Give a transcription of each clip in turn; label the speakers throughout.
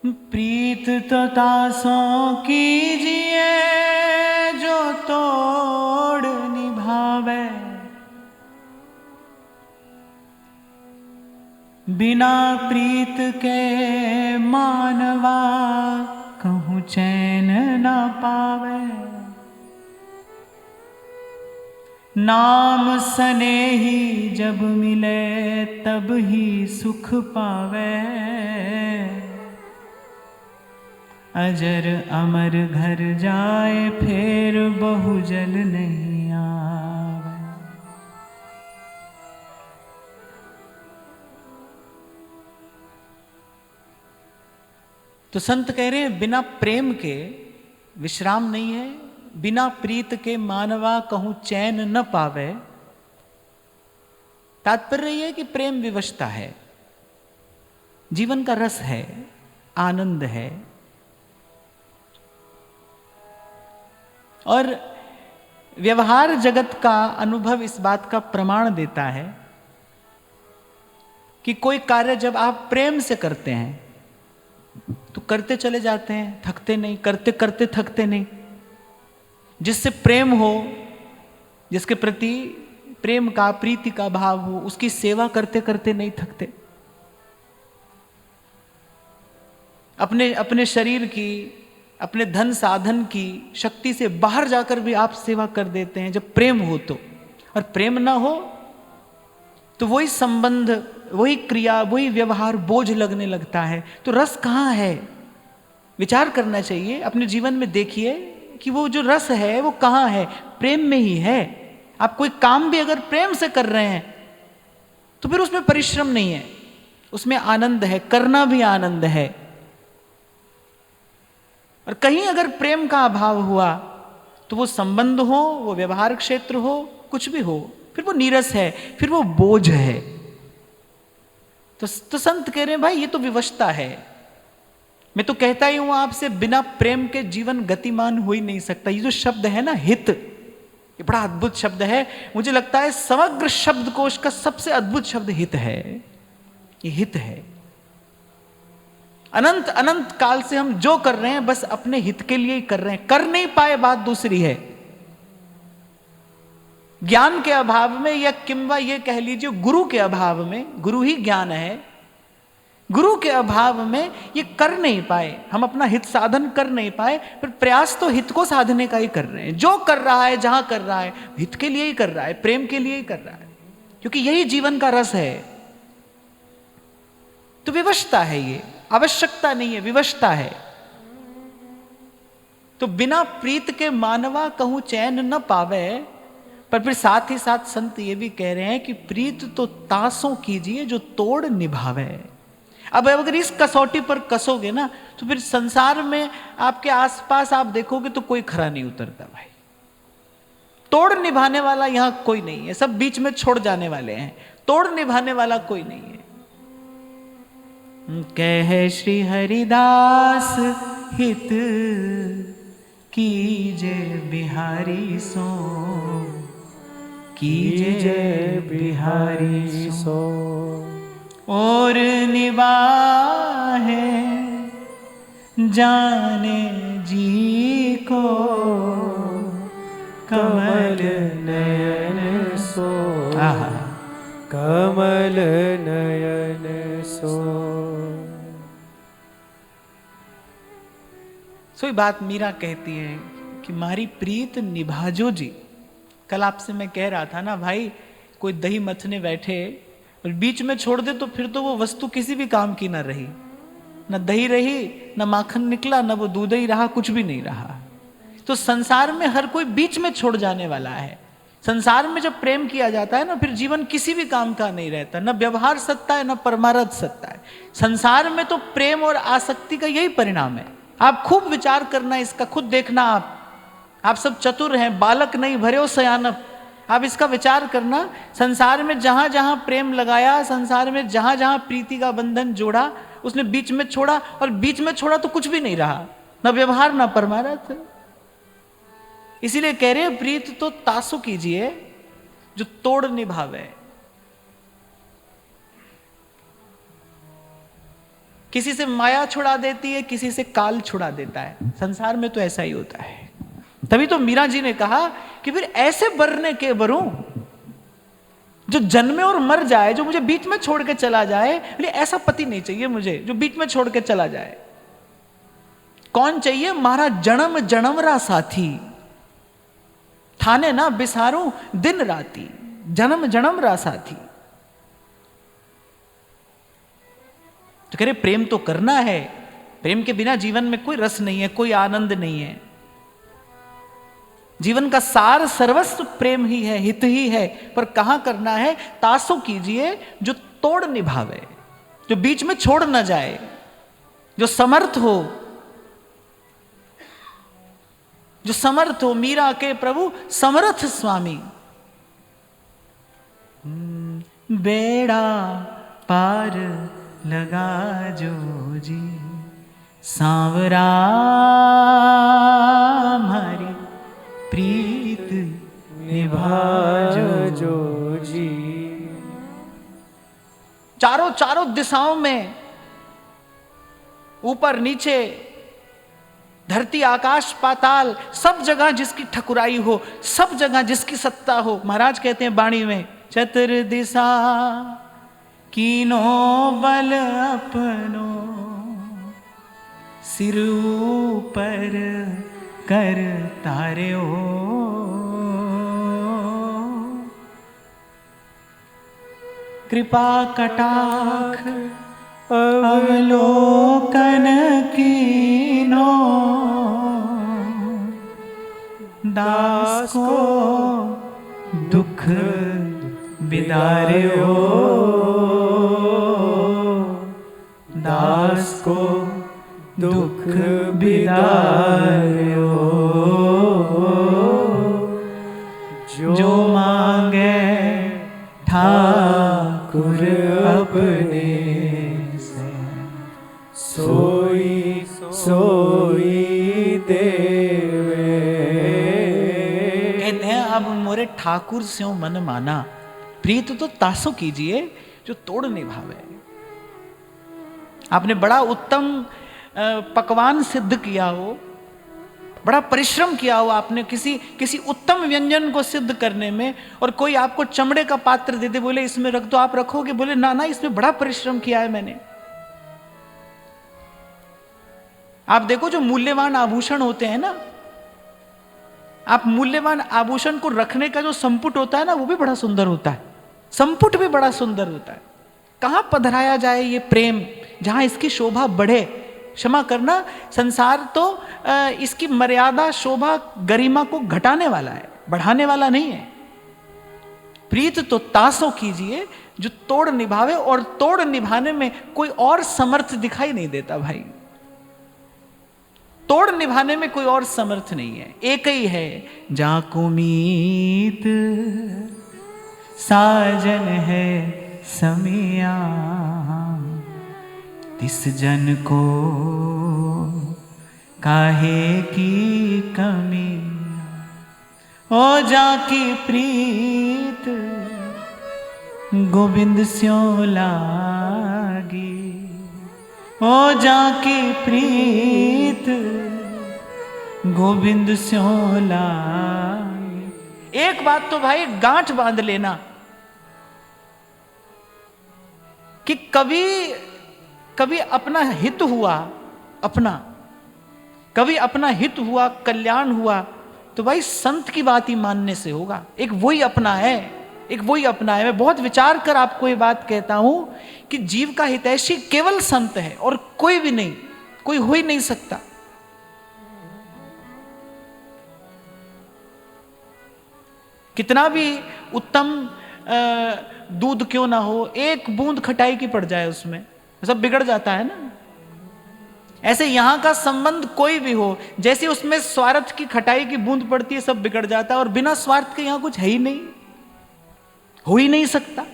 Speaker 1: प्रीत तो तासों कीजिए जो तोड़ निभावे, बिना प्रीत के मानवा कहूँ चैन न पावे। नाम सनेही जब मिले तब ही सुख पावे, अजर अमर घर जाए फिर बहुजल नहीं आवे। तो संत कह रहे हैं बिना प्रेम के विश्राम नहीं है, बिना प्रीत के मानवा कहूं चैन न पावे। तात्पर्य यह है कि प्रेम विवशता है, जीवन का रस है, आनंद है। और व्यवहार जगत का अनुभव इस बात का प्रमाण देता है कि कोई कार्य जब आप प्रेम से करते हैं तो करते चले जाते हैं, थकते नहीं, करते करते थकते नहीं। जिससे प्रेम हो, जिसके प्रति प्रेम का, प्रीति का भाव हो, उसकी सेवा करते करते नहीं थकते। अपने अपने शरीर की, अपने धन साधन की शक्ति से बाहर जाकर भी आप सेवा कर देते हैं जब प्रेम हो तो। और प्रेम ना हो तो वही संबंध, वही क्रिया, वही व्यवहार बोझ लगने लगता है। तो रस कहाँ है? विचार करना चाहिए, अपने जीवन में देखिए कि वो जो रस है वो कहाँ है। प्रेम में ही है। आप कोई काम भी अगर प्रेम से कर रहे हैं तो फिर उसमें परिश्रम नहीं है, उसमें आनंद है, करना भी आनंद है। और कहीं अगर प्रेम का अभाव हुआ तो वो संबंध हो, वो व्यवहार क्षेत्र हो, कुछ भी हो, फिर वो नीरस है, फिर वो बोझ है। तो संत कह रहे हैं भाई ये तो विवशता है। मैं तो कहता ही हूं आपसे, बिना प्रेम के जीवन गतिमान हो ही नहीं सकता। ये जो शब्द है ना हित, ये बड़ा अद्भुत शब्द है। मुझे लगता है समग्र शब्दकोश का सबसे अद्भुत शब्द हित है। ये हित है। अनंत अनंत काल से हम जो कर रहे हैं बस अपने हित के लिए ही कर रहे हैं। कर नहीं पाए बात दूसरी है। ज्ञान के अभाव में, या किंवा ये कह लीजिए गुरु के अभाव में, गुरु ही ज्ञान है, गुरु के अभाव में ये कर नहीं पाए, हम अपना हित साधन कर नहीं पाए। पर प्रयास तो हित को साधने का ही कर रहे हैं। जो कर रहा है, जहां कर रहा है, हित के लिए ही कर रहा है, प्रेम के लिए ही कर रहा है, क्योंकि यही जीवन का रस है। तो विवशता है, ये आवश्यकता नहीं है, विवशता है। तो बिना प्रीत के मानवा कहूं चैन न पावे। पर फिर साथ ही साथ संत ये भी कह रहे हैं कि प्रीत तो तासों कीजिए जो तोड़ निभावे। अब अगर इस कसौटी पर कसोगे ना तो फिर संसार में आपके आसपास आप देखोगे तो कोई खरा नहीं उतरता भाई। तोड़ निभाने वाला यहां कोई नहीं है, सब बीच में छोड़ जाने वाले हैं। तोड़ निभाने वाला कोई नहीं है। कह श्री हरिदास हित कीजे बिहारी सो, कीजे बिहारी सो, और निभाए जाने जी को, कमल नयन सो,
Speaker 2: कमल नयन सो।
Speaker 1: सोई बात मीरा कहती है कि मारी प्रीत निभाजो जी। कल आपसे मैं कह रहा था ना भाई, कोई दही मथने बैठे और बीच में छोड़ दे तो फिर तो वो वस्तु किसी भी काम की ना रही, ना दही रही, ना माखन निकला, ना वो दूध ही रहा, कुछ भी नहीं रहा। तो संसार में हर कोई बीच में छोड़ जाने वाला है। संसार में जब प्रेम किया जाता है ना, फिर जीवन किसी भी काम का नहीं रहता, न व्यवहार सत्ता है, न परमार्थ सत्ता है। संसार में तो प्रेम और आसक्ति का यही परिणाम है। आप खूब विचार करना इसका, खुद देखना। आप सब चतुर हैं, बालक नहीं भरे हो सयानप। आप इसका विचार करना, संसार में जहां जहां प्रेम लगाया, संसार में जहां जहां प्रीति का बंधन जोड़ा, उसने बीच में छोड़ा, और बीच में छोड़ा तो कुछ भी नहीं रहा, न व्यवहार न परमार्थ। इसीलिए कह रहे हैं प्रीत तो तासु कीजिए जो तोड़ निभावे। किसी से माया छुड़ा देती है, किसी से काल छुड़ा देता है। संसार में तो ऐसा ही होता है। तभी तो मीरा जी ने कहा कि फिर ऐसे बरने के बरूं जो जन्मे और मर जाए, जो मुझे बीच में छोड़ के चला जाए। बोले ऐसा पति नहीं चाहिए मुझे जो बीच में छोड़ के चला जाए। कौन चाहिए? मारा जन्म जन्मरा साथी, थाने ना बिसारूं दिन राती, जन्म जन्मरा साथी। तो कह रहे प्रेम तो करना है, प्रेम के बिना जीवन में कोई रस नहीं है, कोई आनंद नहीं है। जीवन का सार सर्वस्व प्रेम ही है, हित ही है। पर कहां करना है? तासो कीजिए जो तोड़ निभावे, जो बीच में छोड़ न जाए, जो समर्थ हो, जो समर्थ हो। मीरा के प्रभु समर्थ स्वामी। बेड़ा पार लगा जो जी, सांवरा हमारी प्रीत निभा जो जी। चारों दिशाओं में, ऊपर नीचे, धरती आकाश पाताल, सब जगह जिसकी ठकुराई हो, सब जगह जिसकी सत्ता हो। महाराज कहते हैं बाणी में, चतुर दिशा कीनो बल अपनो, सिर ऊपर कर तारे हो। कृपा कटाक्ष अवलोकन कीनो, दास को दुख बिदारे हो, दास को दुख बिदारे हो। जो मांगे ठाकुर अपने से, सोई सोई देवे। कहते हैं अब मोरे ठाकुर स्यों मन माना, प्रीत तो तासो कीजिए जो तोड़ निभावे। आपने बड़ा उत्तम पकवान सिद्ध किया हो, बड़ा परिश्रम किया हो आपने किसी उत्तम व्यंजन को सिद्ध करने में, और कोई आपको चमड़े का पात्र दे दे, बोले इसमें रख दो, आप रखोगे? बोले ना ना, इसमें बड़ा परिश्रम किया है मैंने। आप देखो जो मूल्यवान आभूषण होते हैं ना, आप मूल्यवान आभूषण को रखने का जो संपुट होता है ना, वो भी बड़ा सुंदर होता है। संपुट भी बड़ा सुंदर होता है। कहां पधराया जाए ये प्रेम, जहां इसकी शोभा बढ़े। क्षमा करना, संसार तो इसकी मर्यादा, शोभा, गरिमा को घटाने वाला है, बढ़ाने वाला नहीं है। प्रीत तो तासो कीजिए जो तोड़ निभावे, और तोड़ निभाने में कोई और समर्थ दिखाई नहीं देता भाई। तोड़ निभाने में कोई और समर्थ नहीं है, एक ही है। जाको मीत साजन है समिया, तिस जन को काहे की कमी। ओ जाकी प्रीत गोविंद स्यों लागी, ओ जाकी प्रीत गोविंद स्यों लागी। एक बात तो भाई गांठ बांध लेना कि कभी अपना हित हुआ, कभी अपना हित हुआ, कल्याण हुआ, तो भाई संत की बात ही मानने से होगा। एक वही अपना है, एक वही अपना है। मैं बहुत विचार कर आपको ये बात कहता हूं कि जीव का हितैषी केवल संत है, और कोई भी नहीं, कोई हो ही नहीं सकता। कितना भी उत्तम दूध क्यों ना हो, एक बूंद खटाई की पड़ जाए उसमें, सब बिगड़ जाता है ना। ऐसे यहां का संबंध कोई भी हो, जैसे उसमें स्वार्थ की खटाई की बूंद पड़ती है, सब बिगड़ जाता है। और बिना स्वार्थ के यहां कुछ है ही नहीं, हो ही नहीं सकता।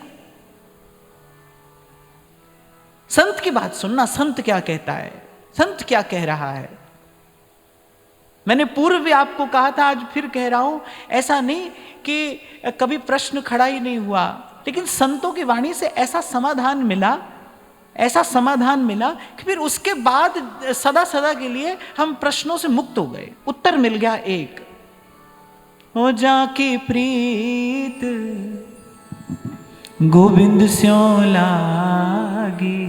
Speaker 1: संत की बात सुनना, संत क्या कहता है, संत क्या कह रहा है। मैंने पूर्व भी आपको कहा था, आज फिर कह रहा हूं, ऐसा नहीं कि कभी प्रश्न खड़ा ही नहीं हुआ, लेकिन संतों की वाणी से ऐसा समाधान मिला ऐसा समाधान मिला कि फिर उसके बाद सदा सदा के लिए हम प्रश्नों से मुक्त हो गए। उत्तर मिल गया एक, ओ जाकी प्रीत गोविंद स्यों लागी,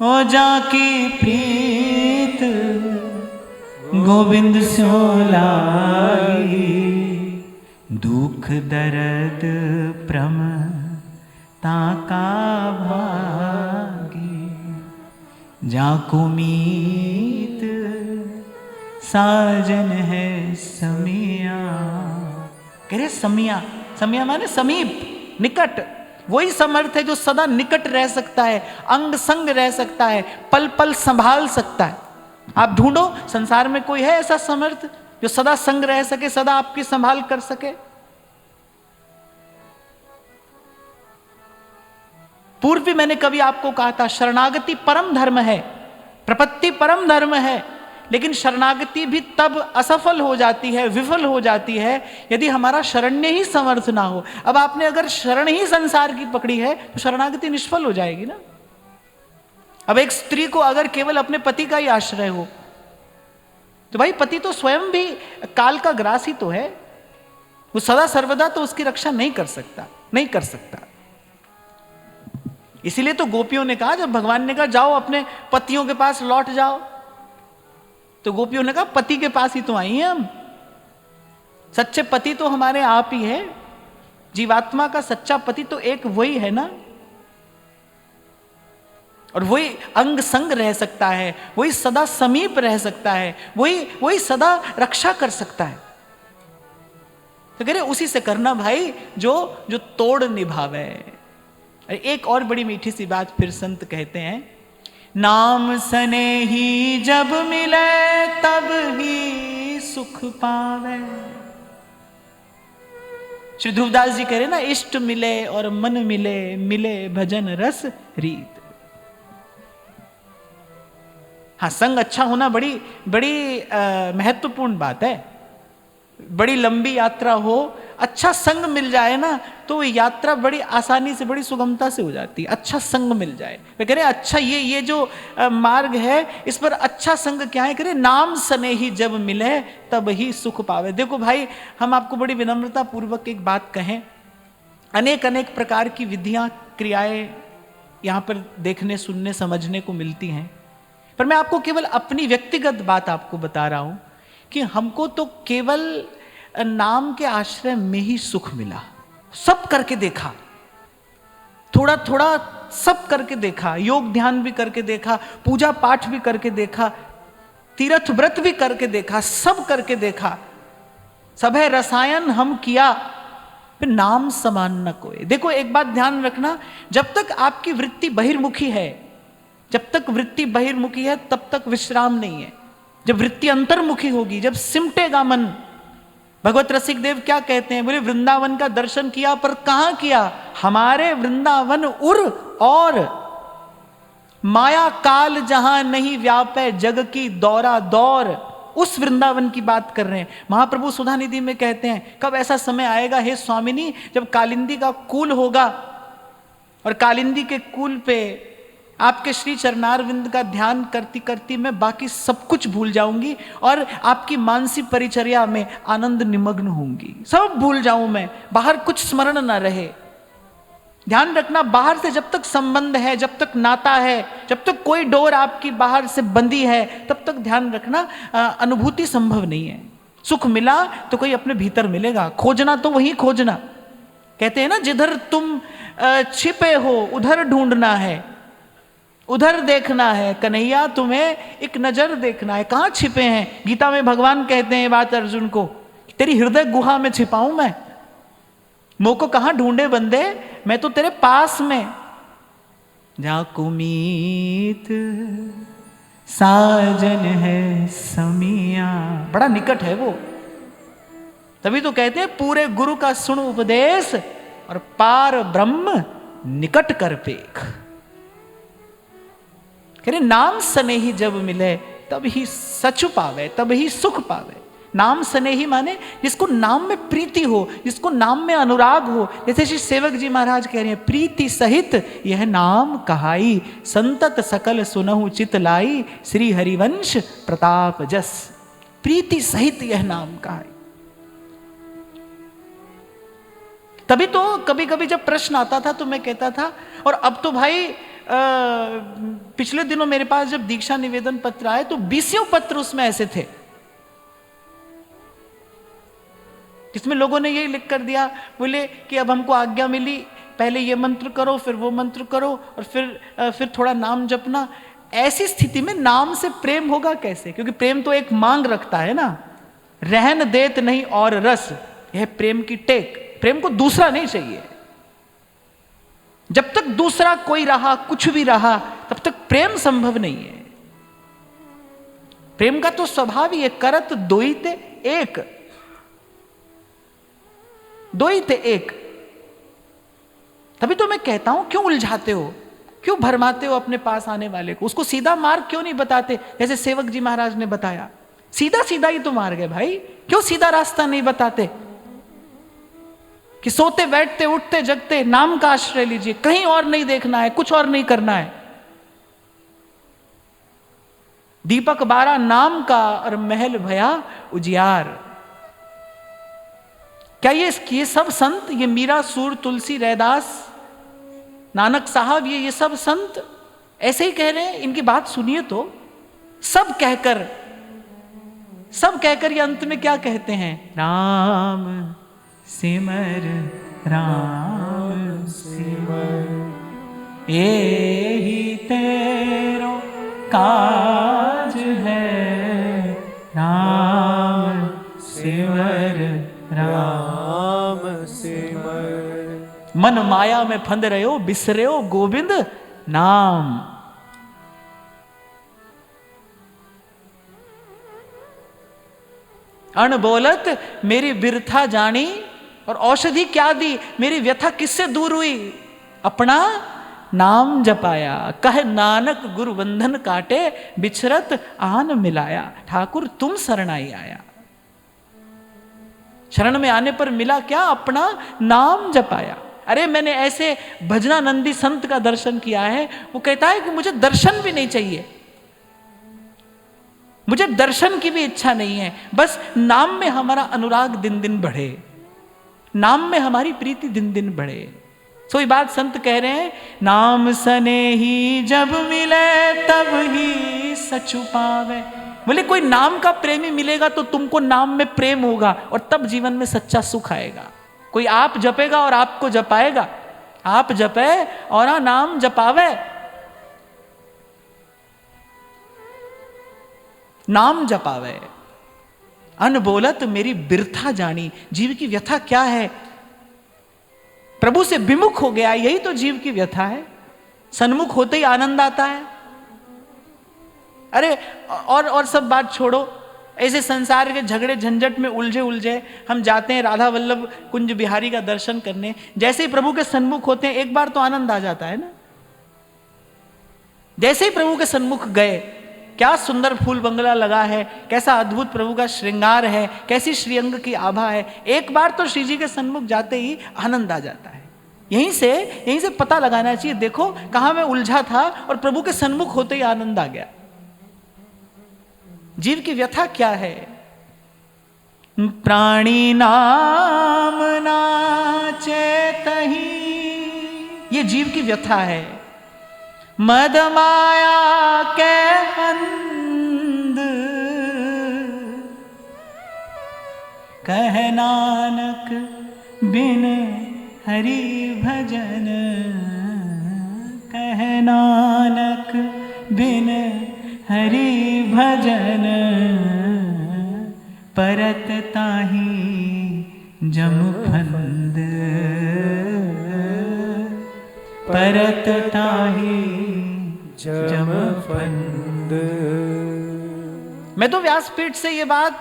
Speaker 1: ओ जाकी प्रीत गोविंद स्यों लागी, दुख दर्द प्रम ताका भागी, जाको मीत साजन है समिया। कह रहे समिया, समिया माने समीप, निकट। वही समर्थ है जो सदा निकट रह सकता है, अंग संग रह सकता है, पल पल संभाल सकता है। आप ढूंढो संसार में कोई है ऐसा समर्थ जो सदा संग रह सके, सदा आपकी संभाल कर सके। पूर्व भी मैंने कभी आपको कहा था, शरणागति परम धर्म है, प्रपत्ति परम धर्म है, लेकिन शरणागति भी तब असफल हो जाती है, विफल हो जाती है, यदि हमारा शरण्य ही समर्थ ना हो। अब आपने अगर शरण ही संसार की पकड़ी है तो शरणागति निष्फल हो जाएगी ना। अब एक स्त्री को अगर केवल अपने पति का ही आश्रय हो तो भाई पति तो स्वयं भी काल का ग्रास ही तो है, वो सदा सर्वदा तो उसकी रक्षा नहीं कर सकता, नहीं कर सकता। इसीलिए तो गोपियों ने कहा, जब भगवान ने कहा जाओ अपने पतियों के पास लौट जाओ, तो गोपियों ने कहा पति के पास ही तो आई हैं हम, सच्चे पति तो हमारे आप ही है, जीवात्मा का सच्चा पति तो एक वही है ना, और वही अंग संग रह सकता है, वही सदा समीप रह सकता है, वही सदा रक्षा कर सकता है। तो कह रहे उसी से करना भाई जो तोड़ निभावे। एक और बड़ी मीठी सी बात फिर संत कहते हैं, नाम सने ही जब मिले तब ही सुख पावे। श्री ध्रुवदास जी कह रहे ना, इष्ट मिले और मन मिले, मिले भजन रस रीत। हाँ, संग अच्छा होना बड़ी महत्वपूर्ण बात है। बड़ी लंबी यात्रा हो, अच्छा संग मिल जाए ना तो यात्रा बड़ी आसानी से, बड़ी सुगमता से हो जाती है। अच्छा संग मिल जाए, वे कह रहे अच्छा ये जो मार्ग है इस पर अच्छा संग क्या है, कह रहे नाम सने ही जब मिले तब ही सुख पावे। देखो भाई, हम आपको बड़ी विनम्रता पूर्वक एक बात कहें, अनेक प्रकार की विधियां क्रियाएं यहाँ पर देखने सुनने समझने को मिलती हैं, पर मैं आपको केवल अपनी व्यक्तिगत बात आपको बता रहा हूं कि हमको तो केवल नाम के आश्रय में ही सुख मिला। सब करके देखा, थोड़ा थोड़ा सब करके देखा, योग ध्यान भी करके देखा, पूजा पाठ भी करके देखा, तीर्थ व्रत भी करके देखा, सब करके देखा, सब है रसायन हम किया, फिर नाम समान न कोई। देखो एक बात ध्यान रखना, जब तक आपकी वृत्ति बहिर्मुखी है, जब तक वृत्ति बहिर्मुखी है तब तक विश्राम नहीं है। जब वृत्ति अंतर्मुखी होगी, जब सिमटेगा मन, भगवत रसिक देव क्या कहते हैं, बोले वृंदावन का दर्शन किया पर कहां किया, हमारे वृंदावन उर और माया काल जहां नहीं व्यापे जग की दौरा दौर, उस वृंदावन की बात कर रहे हैं। महाप्रभु सुधानिधि में कहते हैं, कब ऐसा समय आएगा हे स्वामिनी जब कालिंदी का कूल होगा और कालिंदी के कूल पे आपके श्री चरणारविंद का ध्यान करती करती मैं बाकी सब कुछ भूल जाऊंगी और आपकी मानसी परिचर्या में आनंद निमग्न होंगी, सब भूल जाऊं मैं, बाहर कुछ स्मरण ना रहे। ध्यान रखना, बाहर से जब तक संबंध है, जब तक नाता है, जब तक कोई डोर आपकी बाहर से बंधी है, तब तक ध्यान रखना अनुभूति संभव नहीं है। सुख मिला तो कोई अपने भीतर मिलेगा, खोजना तो वही खोजना। कहते हैं ना, जिधर तुम छिपे हो उधर ढूंढना है, उधर देखना है, कन्हैया तुम्हें एक नजर देखना है, कहां छिपे हैं। गीता में भगवान कहते हैं बात अर्जुन को, तेरी हृदय गुहा में छिपाऊं मैं, मोको कहां ढूंढे बंदे, मैं तो तेरे पास में। जाको मीत साजन है समिया, बड़ा निकट है वो। तभी तो कहते हैं पूरे गुरु का सुन उपदेश और पार ब्रह्म निकट कर पेख। नाम सने ही जब मिले तब ही सच पावे, तब ही सुख पावे। नाम स्नेही माने जिसको नाम में प्रीति हो, जिसको नाम में अनुराग हो। जैसे श्री सेवक जी महाराज कह रहे हैं, प्रीति सहित यह नाम कहाई, संतत सकल सुनहु चित लाई, श्री हरिवंश प्रताप जस। प्रीति सहित यह नाम कहाई। तभी तो कभी कभी जब प्रश्न आता था तो मैं कहता था, और अब तो भाई पिछले दिनों मेरे पास जब दीक्षा निवेदन पत्र आए तो 20 पत्र उसमें ऐसे थे जिसमें लोगों ने यही लिख कर दिया, बोले कि अब हमको आज्ञा मिली, पहले ये मंत्र करो, फिर वो मंत्र करो, और फिर थोड़ा नाम जपना। ऐसी स्थिति में नाम से प्रेम होगा कैसे? क्योंकि प्रेम तो एक मांग रखता है ना, रहन देत नहीं और रस, यह प्रेम की टेक। प्रेम को दूसरा नहीं चाहिए। जब तक दूसरा कोई रहा, कुछ भी रहा, तब तक प्रेम संभव नहीं है। प्रेम का तो स्वभाव ही है, करत दोइते एक, दोइते एक। तभी तो मैं कहता हूं, क्यों उलझाते हो, क्यों भरमाते हो अपने पास आने वाले को? उसको सीधा मार्ग क्यों नहीं बताते, जैसे सेवक जी महाराज ने बताया? सीधा सीधा ही तो मार्ग है भाई, क्यों सीधा रास्ता नहीं बताते कि सोते बैठते उठते जगते नाम का आश्रय लीजिए, कहीं और नहीं देखना है, कुछ और नहीं करना है। दीपक बारा नाम का और महल भया उजियार। क्या ये सब संत, ये मीरा, सूर, तुलसी, रैदास, नानक साहब, ये सब संत ऐसे ही कह रहे हैं? इनकी बात सुनिए तो। सब कहकर ये अंत में क्या कहते हैं? राम सिमर, राम सिमर, यही तेरो काज है, राम सिमर, राम सिमर। मन माया में फंद रहे हो, बिसरे हो गोविंद नाम। अनबोलत मेरी बिरथा जानी, और औषधि क्या दी, मेरी व्यथा किससे दूर हुई? अपना नाम जपाया। कह नानक गुरु बंधन काटे, बिछरत आन मिलाया। ठाकुर तुम शरणाई आया। शरण में आने पर मिला क्या? अपना नाम जपाया। अरे मैंने ऐसे भजनानंदी संत का दर्शन किया है, वो कहता है कि मुझे दर्शन भी नहीं चाहिए, मुझे दर्शन की भी इच्छा नहीं है, बस नाम में हमारा अनुराग दिन दिन बढ़े, नाम में हमारी प्रीति दिन दिन बढ़े। सो ये बात संत कह रहे हैं, नाम सने ही जब मिले तब ही सचु पावे। बोले कोई नाम का प्रेमी मिलेगा तो तुमको नाम में प्रेम होगा, और तब जीवन में सच्चा सुख आएगा। कोई आप जपेगा और आपको जपाएगा, आप जपे और नाम जपावे, नाम जपावे। अनबोलत मेरी बिरथा जानी। जीव की व्यथा क्या है? प्रभु से विमुख हो गया, यही तो जीव की व्यथा है। सन्मुख होते ही आनंद आता है। अरे और सब बात छोड़ो, ऐसे संसार के झगड़े झंझट में उलझे हम जाते हैं राधा वल्लभ कुंज बिहारी का दर्शन करने। जैसे ही प्रभु के सन्मुख होते हैं, एक बार तो आनंद आ जाता है ना। जैसे ही प्रभु के सन्मुख गए, क्या सुंदर फूल बंगला लगा है, कैसा अद्भुत प्रभु का श्रृंगार है, कैसी श्रीअंग की आभा है। एक बार तो श्री जी के सन्मुख जाते ही आनंद आ जाता है। यहीं से पता लगाना चाहिए, देखो कहां मैं उलझा था और प्रभु के सन्मुख होते ही आनंद आ गया। जीव की व्यथा क्या है? प्राणी नाम नाचे तही, ये जीव की व्यथा है। मद माया के अंध, कह नानक बिन हरि भजन, कह नानक बिन हरि भजन, परत ताहि जम फंद, परत ताहि जम फंद। मैं तो व्यासपीठ से ये बात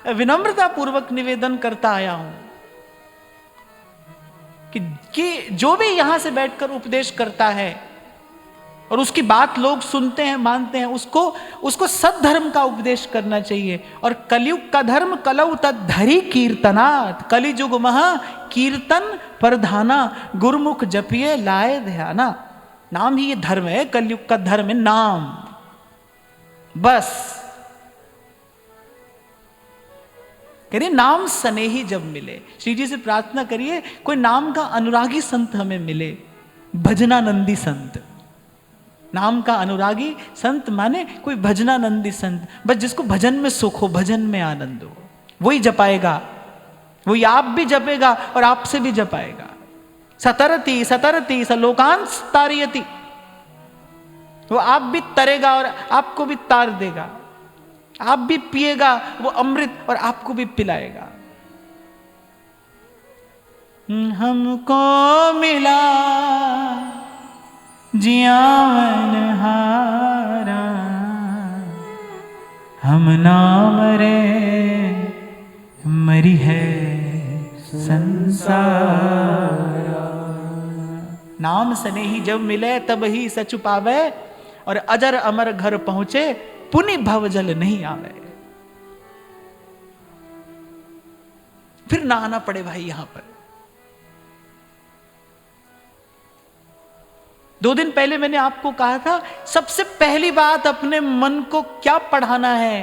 Speaker 1: विनम्रता पूर्वक निवेदन करता आया हूं कि जो भी यहां से बैठकर उपदेश करता है और उसकी बात लोग सुनते हैं, मानते हैं, उसको सद्धर्म का उपदेश करना चाहिए। और कलयुग का धर्म कलौ तद्धरि कीर्तनात्, कलि जुग महा कीर्तन प्रधाना, गुरुमुख जपिए लाए ध्याना। नाम ही ये धर्म है, कलयुग का धर्म है नाम, बस। कह रहे नाम स्नेही जब मिले, श्री जी से प्रार्थना करिए कोई नाम का अनुरागी संत हमें मिले, भजनानंदी संत। नाम का अनुरागी संत माने कोई भजनानंदी संत, बस जिसको भजन में सुख हो, भजन में आनंद हो, वही जपाएगा, वही आप भी जपेगा और आपसे भी जपाएगा। सतरती सतरती सलोकांस तारयति, वो आप भी तरेगा और आपको भी तार देगा, आप भी पिएगा वो अमृत और आपको भी पिलाएगा। हमको मिला जियावन हारा, हम नाम रे मरी है संसार। नाम स्नेही जब मिले तब ही सच पावे, और अजर अमर घर पहुंचे पुनि भव जल नहीं आवे। फिर ना आना पड़े भाई यहां पर। 2 दिन पहले मैंने आपको कहा था सबसे पहली बात अपने मन को क्या पढ़ाना है,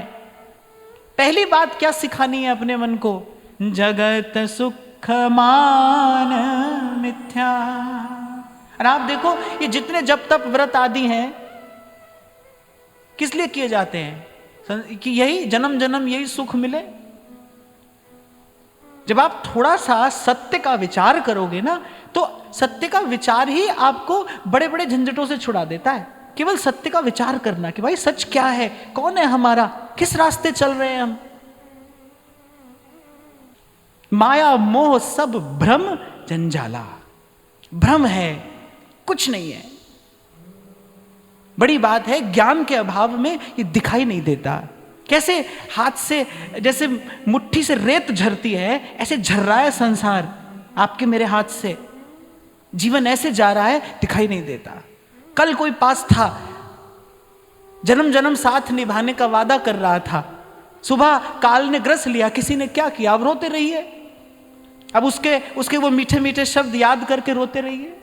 Speaker 1: पहली बात क्या सिखानी है अपने मन को, जगत सुख मान मिथ्या। और आप देखो ये जितने जप तप व्रत आदि हैं किस लिए किए जाते हैं, कि यही जन्म जन्म यही सुख मिले। जब आप थोड़ा सा सत्य का विचार करोगे ना, तो सत्य का विचार ही आपको बड़े बड़े झंझटों से छुड़ा देता है। केवल सत्य का विचार करना कि भाई सच क्या है, कौन है हमारा, किस रास्ते चल रहे हैं हम। माया मोह सब भ्रम जंजाला, भ्रम है, कुछ नहीं है। बड़ी बात है ज्ञान के अभाव में ये दिखाई नहीं देता। कैसे हाथ से जैसे मुट्ठी से रेत झरती है, ऐसे झर रहा है संसार आपके मेरे हाथ से। जीवन ऐसे जा रहा है, दिखाई नहीं देता। कल कोई पास था, जन्म जन्म साथ निभाने का वादा कर रहा था, सुबह काल ने ग्रस लिया, किसी ने क्या किया, अब रोते रहिए। अब उसके वो मीठे मीठे शब्द याद करके रोते रहिए।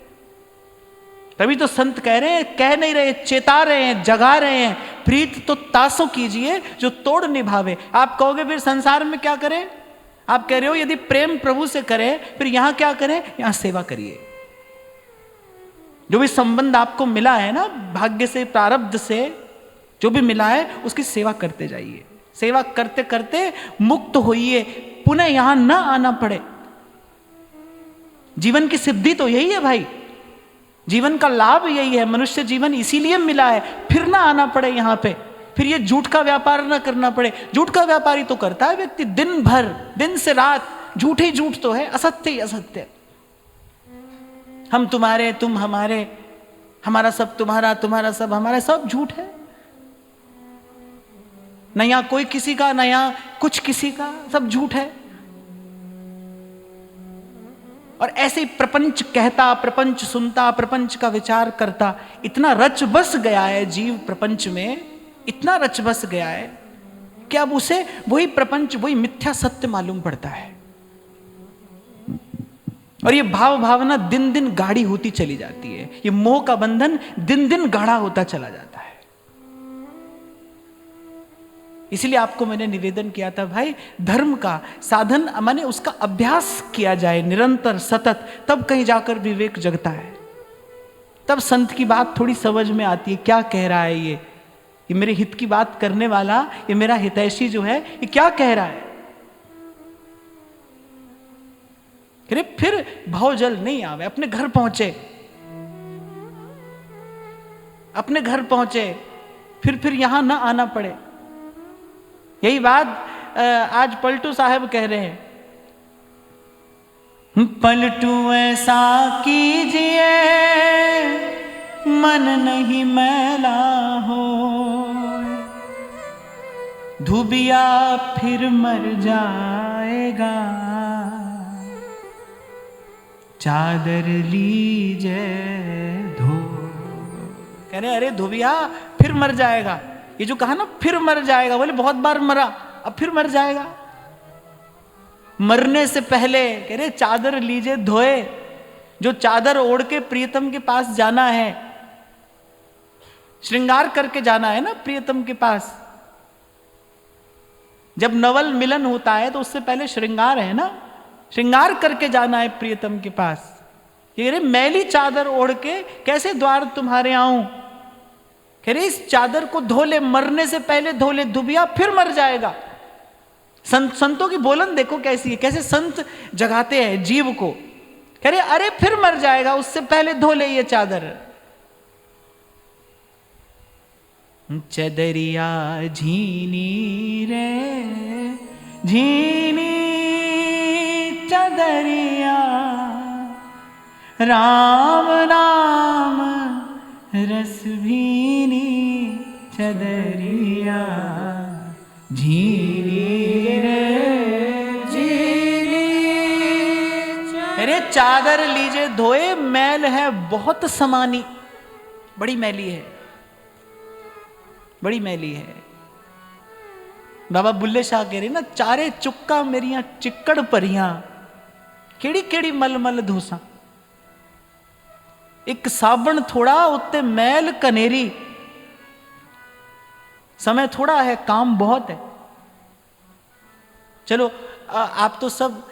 Speaker 1: तभी तो संत कह रहे हैं, कह नहीं रहे, चेता रहे हैं, जगा रहे हैं, प्रीत तो तासों कीजिए जो तोड़ निभावे। आप कहोगे फिर संसार में क्या करें, आप कह रहे हो यदि प्रेम प्रभु से करें फिर यहां क्या करें, यहां सेवा करिए। जो भी संबंध आपको मिला है ना, भाग्य से प्रारब्ध से जो भी मिला है उसकी सेवा करते जाइए। सेवा करते करते मुक्त होइए, पुनः यहां ना आना पड़े। जीवन की सिद्धि तो यही है भाई, जीवन का लाभ यही है, मनुष्य जीवन इसीलिए मिला है, फिर ना आना पड़े यहां पे, फिर ये झूठ का व्यापार ना करना पड़े। झूठ का व्यापारी तो करता है व्यक्ति दिन भर, दिन से रात, झूठ ही झूठ तो है, असत्य ही असत्य। हम तुम्हारे, तुम हमारे, हमारा सब तुम्हारा, तुम्हारा सब हमारा, सब झूठ है। नया कोई किसी का, नया कुछ किसी का, सब झूठ है। और ऐसे ही प्रपंच कहता, प्रपंच सुनता, प्रपंच का विचार करता, इतना रच बस गया है जीव प्रपंच में, इतना रच बस गया है कि अब उसे वही प्रपंच, वही मिथ्या सत्य मालूम पड़ता है। और ये भाव भावना दिन दिन गाढ़ी होती चली जाती है, ये मोह का बंधन दिन दिन गाढ़ा होता चला जाता है। इसलिए आपको मैंने निवेदन किया था भाई, धर्म का साधन माने उसका अभ्यास किया जाए निरंतर सतत, तब कहीं जाकर विवेक जगता है। तब संत की बात थोड़ी समझ में आती है, क्या कह रहा है ये मेरे हित की बात करने वाला, ये मेरा हितैषी जो है, ये क्या कह रहा है। अरे फिर भवजल नहीं आवे, अपने घर पहुंचे, अपने घर पहुंचे, फिर यहां ना आना पड़े। यही बात आज पलटू साहब कह रहे हैं, पलटू ऐसा कीजिए मन नहीं मैला हो, धुबिया फिर मर जाएगा, चादर लीजिए धो। कह रहे अरे धोबिया फिर मर जाएगा। ये जो कहा ना फिर मर जाएगा, बोले बहुत बार मरा अब फिर मर जाएगा। मरने से पहले कह रहे चादर लीजिए धोए। जो चादर ओढ़ के प्रियतम के पास जाना है, श्रृंगार करके जाना है ना प्रियतम के पास। जब नवल मिलन होता है तो उससे पहले श्रृंगार है ना, श्रृंगार करके जाना है प्रियतम के पास। ये रे मैली चादर ओढ़ के कैसे द्वार तुम्हारे आऊं। कह रहे इस चादर को धो ले, मरने से पहले धो ले धुबिया, फिर मर जाएगा। संतों की बोलन देखो कैसी है, कैसे संत जगाते हैं जीव को। कह रहे अरे फिर मर जाएगा, उससे पहले धो ले ये चादर। चदरिया झीनी रे झीनी चदरिया, राम नाम रस भीनी चदरिया, झीनी रे झीनी। अरे चादर लीजिए धोए, मैल है बहुत समानी, बड़ी मैली है, बड़ी मैली है। बाबा बुल्ले शाह कह रहे ना, चारे चुक्का मेरिया चिक्कड़ परियां, केड़ी केड़ी मल मल धोसा। एक साबण थोड़ा उत्ते मैल कनेरी। समय थोड़ा है, काम बहुत है। चलो आप तो सब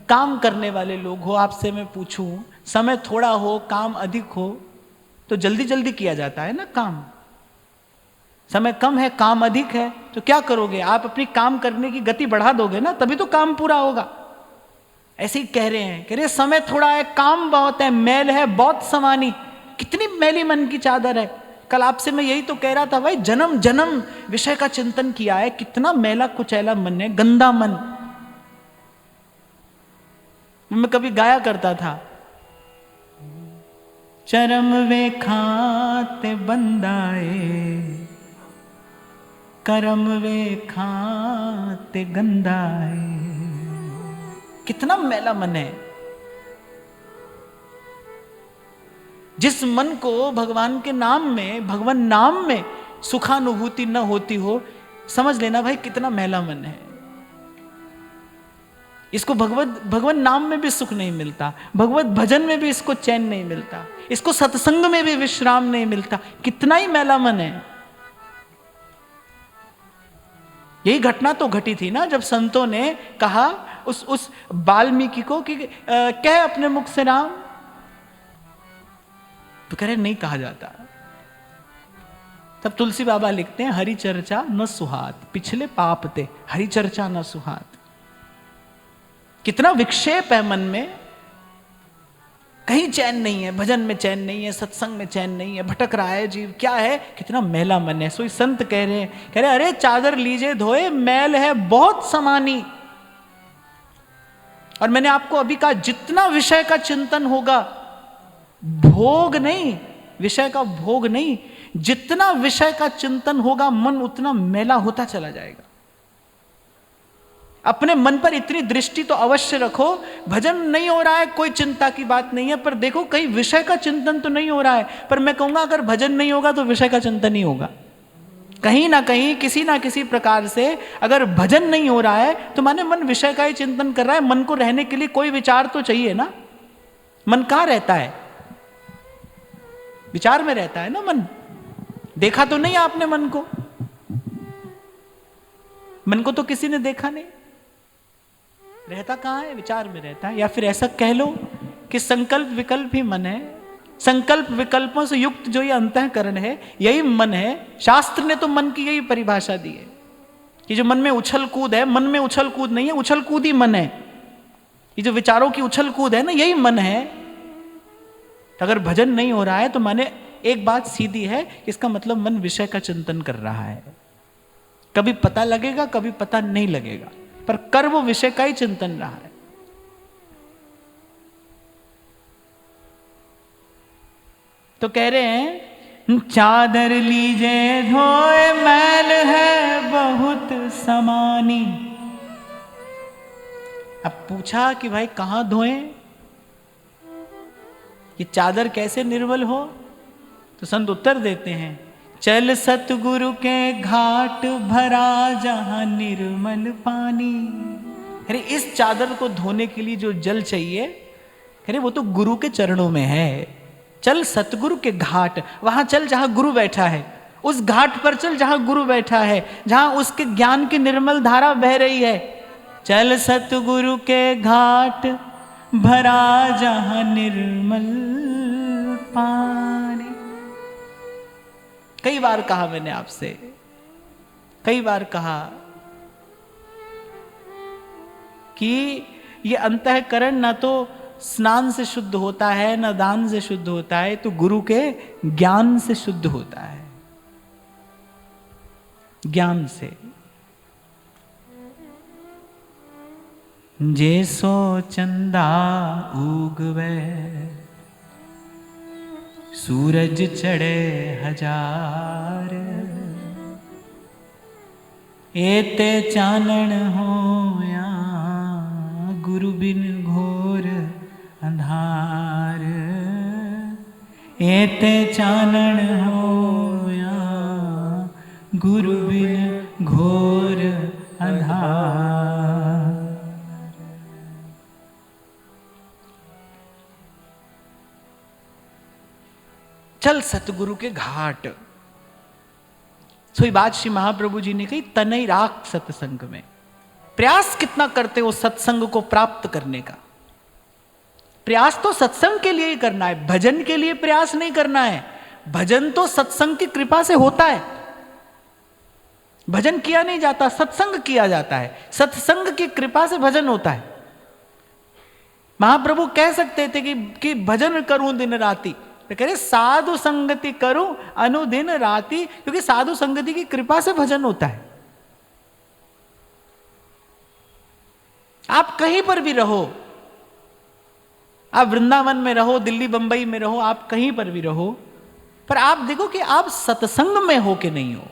Speaker 1: काम करने वाले लोग हो, आपसे मैं पूछूं, समय थोड़ा हो काम अधिक हो तो जल्दी जल्दी किया जाता है ना काम। समय कम है काम अधिक है तो क्या करोगे आप, अपनी काम करने की गति बढ़ा दोगे ना, तभी तो काम पूरा होगा। ऐसे ही कह रहे हैं, कह रहे समय थोड़ा है काम बहुत है, मैल है बहुत समानी। कितनी मैली मन की चादर है। कल आपसे मैं यही तो कह रहा था भाई, जन्म जन्म विषय का चिंतन किया है, कितना मैला कुचैला मन है, गंदा मन। मैं कभी गाया करता था, चरम वे खाते बंदाए, करम वे खाते गंदाए। कितना मैला मन है। जिस मन को भगवान के नाम में, भगवान नाम में सुखानुभूति न होती हो, समझ लेना भाई कितना मैला मन है। इसको भगवान नाम में भी सुख नहीं मिलता, भगवत भजन में भी इसको चैन नहीं मिलता, इसको सत्संग में भी विश्राम नहीं मिलता। कितना ही मैला मन है। यही घटना तो घटी थी ना, जब संतों ने कहा उस वाल्मीकि को कि कह अपने मुख से राम, तो कह रहे नहीं कहा जाता। तब तुलसी बाबा लिखते हैं, हरि चर्चा न सुहात, पिछले पाप ते हरि चर्चा न सुहात। कितना विक्षेप है मन में, कहीं चैन नहीं है, भजन में चैन नहीं है, सत्संग में चैन नहीं है, भटक रहा है जीव। क्या है, कितना मैला मन है। सो संत कह रहे हैं, कह रहे अरे चादर लीजिए धोए, मैल है बहुत समानी। और मैंने आपको अभी कहा, जितना विषय का चिंतन होगा, भोग नहीं, विषय का भोग नहीं, जितना विषय का चिंतन होगा मन उतना मैला होता चला जाएगा। अपने मन पर इतनी दृष्टि तो अवश्य रखो। भजन नहीं हो रहा है कोई चिंता की बात नहीं है, पर देखो कहीं विषय का चिंतन तो नहीं हो रहा है। पर मैं कहूंगा अगर भजन नहीं होगा तो विषय का चिंतन ही होगा। कहीं ना कहीं किसी ना किसी प्रकार से अगर भजन नहीं हो रहा है तो माने मन विषय का ही चिंतन कर रहा है। मन को रहने के लिए कोई विचार तो चाहिए ना। मन कहाँ रहता है, विचार में रहता है ना मन। देखा तो नहीं आपने मन को, मन को तो किसी ने देखा नहीं, रहता कहाँ है, विचार में रहता है। या फिर ऐसा कह लो कि संकल्प विकल्प ही मन है। संकल्प विकल्पों से युक्त जो ये अंतःकरण है यही मन है। शास्त्र ने तो मन की यही परिभाषा दी है कि जो मन में उछल कूद है, मन में उछल कूद नहीं है, उछल कूद ही मन है। ये जो विचारों की उछल कूद है ना, यही मन है। तो अगर भजन नहीं हो रहा है तो माने एक बात सीधी है, इसका मतलब मन विषय का चिंतन कर रहा है। कभी पता लगेगा, कभी पता नहीं लगेगा, पर कर वो विषय का ही चिंतन रहा है। तो कह रहे हैं, चादर लीजे धोए, मैल है बहुत समानी। अब पूछा कि भाई कहां धोएं, ये चादर कैसे निर्मल हो। तो संत उत्तर देते हैं, चल सतगुरु के घाट भरा जहां निर्मल पानी। अरे इस चादर को धोने के लिए जो जल चाहिए, अरे वो तो गुरु के चरणों में है। चल सतगुरु के घाट, वहां चल जहां गुरु बैठा है, उस घाट पर चल जहां गुरु बैठा है, जहां उसके ज्ञान की निर्मल धारा बह रही है। चल सतगुरु के घाट भरा जहां निर्मल पानी। कई बार कहा मैंने आपसे, कई बार कहा कि ये अंतःकरण ना तो स्नान से शुद्ध होता है, ना दान से शुद्ध होता है, तो गुरु के ज्ञान से शुद्ध होता है, ज्ञान से। जैसो चंदा उगवे सूरज चढ़े हजार, एते चानन होया गुरु बिन घोर अंधार। एते चानन होया गुरु बिन घोर अंधार। चल सतगुरु के घाट। सोई बात श्री महाप्रभु जी ने कही, तनई राख सत्संग में। प्रयास कितना करते हो सत्संग को प्राप्त करने का। प्रयास तो सत्संग के लिए ही करना है, भजन के लिए प्रयास नहीं करना है। भजन तो सत्संग की कृपा से होता है। भजन किया नहीं जाता, सत्संग किया जाता है। सत्संग की कृपा से भजन होता है। महाप्रभु कह सकते थे कि भजन करूं दिन राति, तो कह रहे साधु संगति करूं अनुदिन राति, क्योंकि साधु संगति की कृपा से भजन होता है। आप कहीं पर भी रहो, आप वृंदावन में रहो, दिल्ली बंबई में रहो, आप कहीं पर भी रहो, पर आप देखो कि आप सत्संग में हो कि नहीं हो।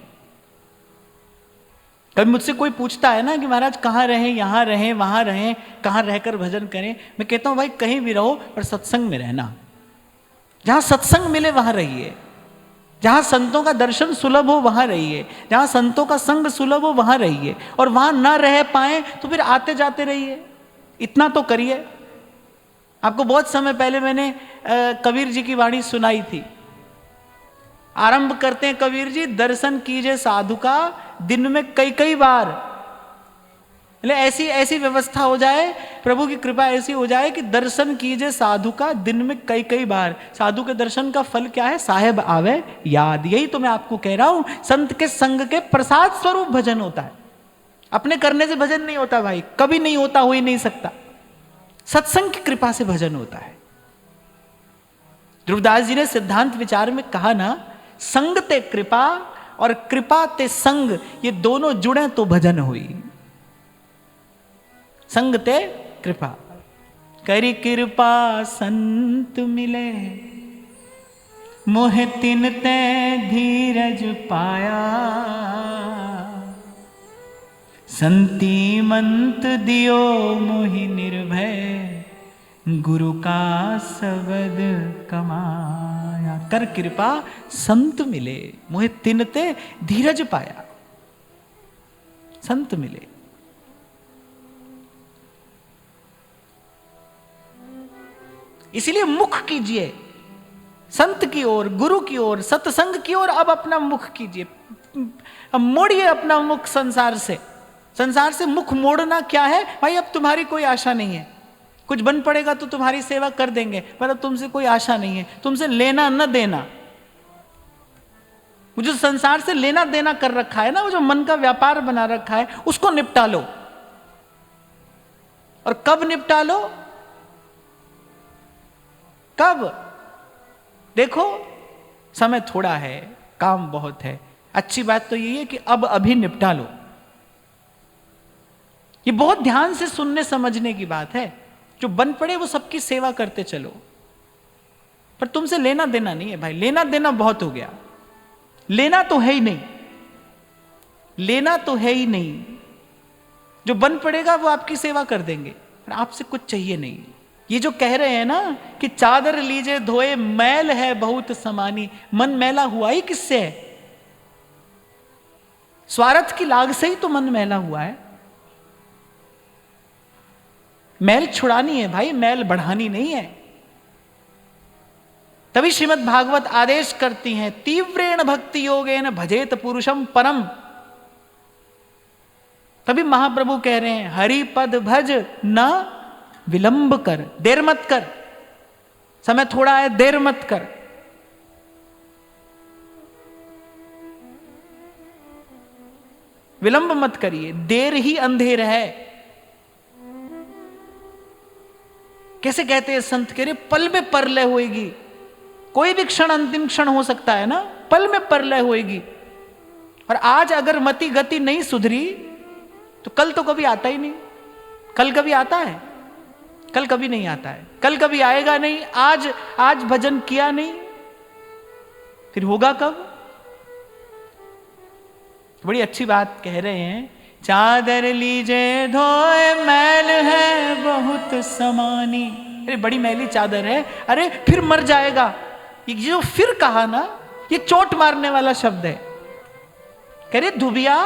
Speaker 1: कभी मुझसे कोई पूछता है ना कि महाराज कहाँ रहें, यहाँ रहें, वहां रहें, कहाँ रहकर भजन करें। मैं कहता हूं भाई कहीं भी रहो पर सत्संग में रहना। जहां सत्संग मिले वहां रहिए, जहां संतों का दर्शन सुलभ हो वहां रहिए, जहां संतों का संग सुलभ हो वहां रहिए, और वहां ना रह पाए तो फिर आते जाते रहिए। इतना तो करिए। आपको बहुत समय पहले मैंने कबीर जी की वाणी सुनाई थी। आरंभ करते हैं कबीर जी, दर्शन कीजिए साधु का दिन में कई कई बार। ऐसी ऐसी व्यवस्था हो जाए, प्रभु की कृपा ऐसी हो जाए कि दर्शन कीजिए साधु का दिन में कई कई बार। साधु के दर्शन का फल क्या है? साहेब आवे याद। यही तो मैं आपको कह रहा हूं, संत के संग के प्रसाद स्वरूप भजन होता है। अपने करने से भजन नहीं होता भाई, कभी नहीं होता, हो ही नहीं सकता। सत्संग की कृपा से भजन होता है। ध्रुवदास जी ने सिद्धांत विचार में कहा ना, संग ते कृपा और कृपा ते संग, ये दोनों जुड़े तो भजन हुई। संग ते कृपा, करी कृपा संत मिले, मोह तिन ते धीरज पाया। संती मंत दियो मोहि निर्भय, गुरु का शब्द कमाया। कर कृपा संत मिले, मोहे तिन ते धीरज पाया। संत मिले। इसीलिए मुख कीजिए संत की ओर, गुरु की ओर, सत्संग की ओर। अब अपना मुख कीजिए, अब मोड़िए अपना मुख संसार से। संसार से मुख मोड़ना क्या है भाई? अब तुम्हारी कोई आशा नहीं है। कुछ बन पड़ेगा तो तुम्हारी सेवा कर देंगे, पर अब तुमसे कोई आशा नहीं है, तुमसे लेना न देना। वो जो संसार से लेना देना कर रखा है ना, वो जो मन का व्यापार बना रखा है, उसको निपटा लो। और कब निपटा लो? कब? देखो समय थोड़ा है, काम बहुत है। अच्छी बात तो यही है कि अब अभी निपटा लो। ये बहुत ध्यान से सुनने समझने की बात है। जो बन पड़े वो सबकी सेवा करते चलो, पर तुमसे लेना देना नहीं है भाई। लेना देना बहुत हो गया। लेना तो है ही नहीं, लेना तो है ही नहीं। जो बन पड़ेगा वो आपकी सेवा कर देंगे, पर आपसे कुछ चाहिए नहीं। ये जो कह रहे हैं ना कि चादर लीजे धोए मैल है बहुत समानी, मन मैला हुआ ही किससे है? स्वार्थ की लाग से ही तो मन मैला हुआ है। मैल छुड़ानी है भाई, मैल बढ़ानी नहीं है। तभी श्रीमद् भागवत आदेश करती हैं, तीव्रेण भक्ति योगेन भजेत पुरुषम परम। तभी महाप्रभु कह रहे हैं, हरि पद भज न विलंब कर, देर मत कर, समय थोड़ा है, देर मत कर। विलंब मत करिए, देर ही अंधेर है। कैसे कहते हैं संत, कह रहे पल में परलय होएगी। कोई भी क्षण अंतिम क्षण हो सकता है ना, पल में परलय होएगी। और आज अगर मति गति नहीं सुधरी तो कल तो कभी आता ही नहीं। कल कभी आता है? कल कभी नहीं आता है, कल कभी आएगा नहीं। आज भजन किया नहीं, फिर होगा कब? बड़ी अच्छी बात कह रहे हैं, चादर लीजे धोए मैल है बहुत समानी। अरे बड़ी मैली चादर है, अरे फिर मर जाएगा। ये जो फिर कहा ना, ये चोट मारने वाला शब्द है। कह रहे धुबिया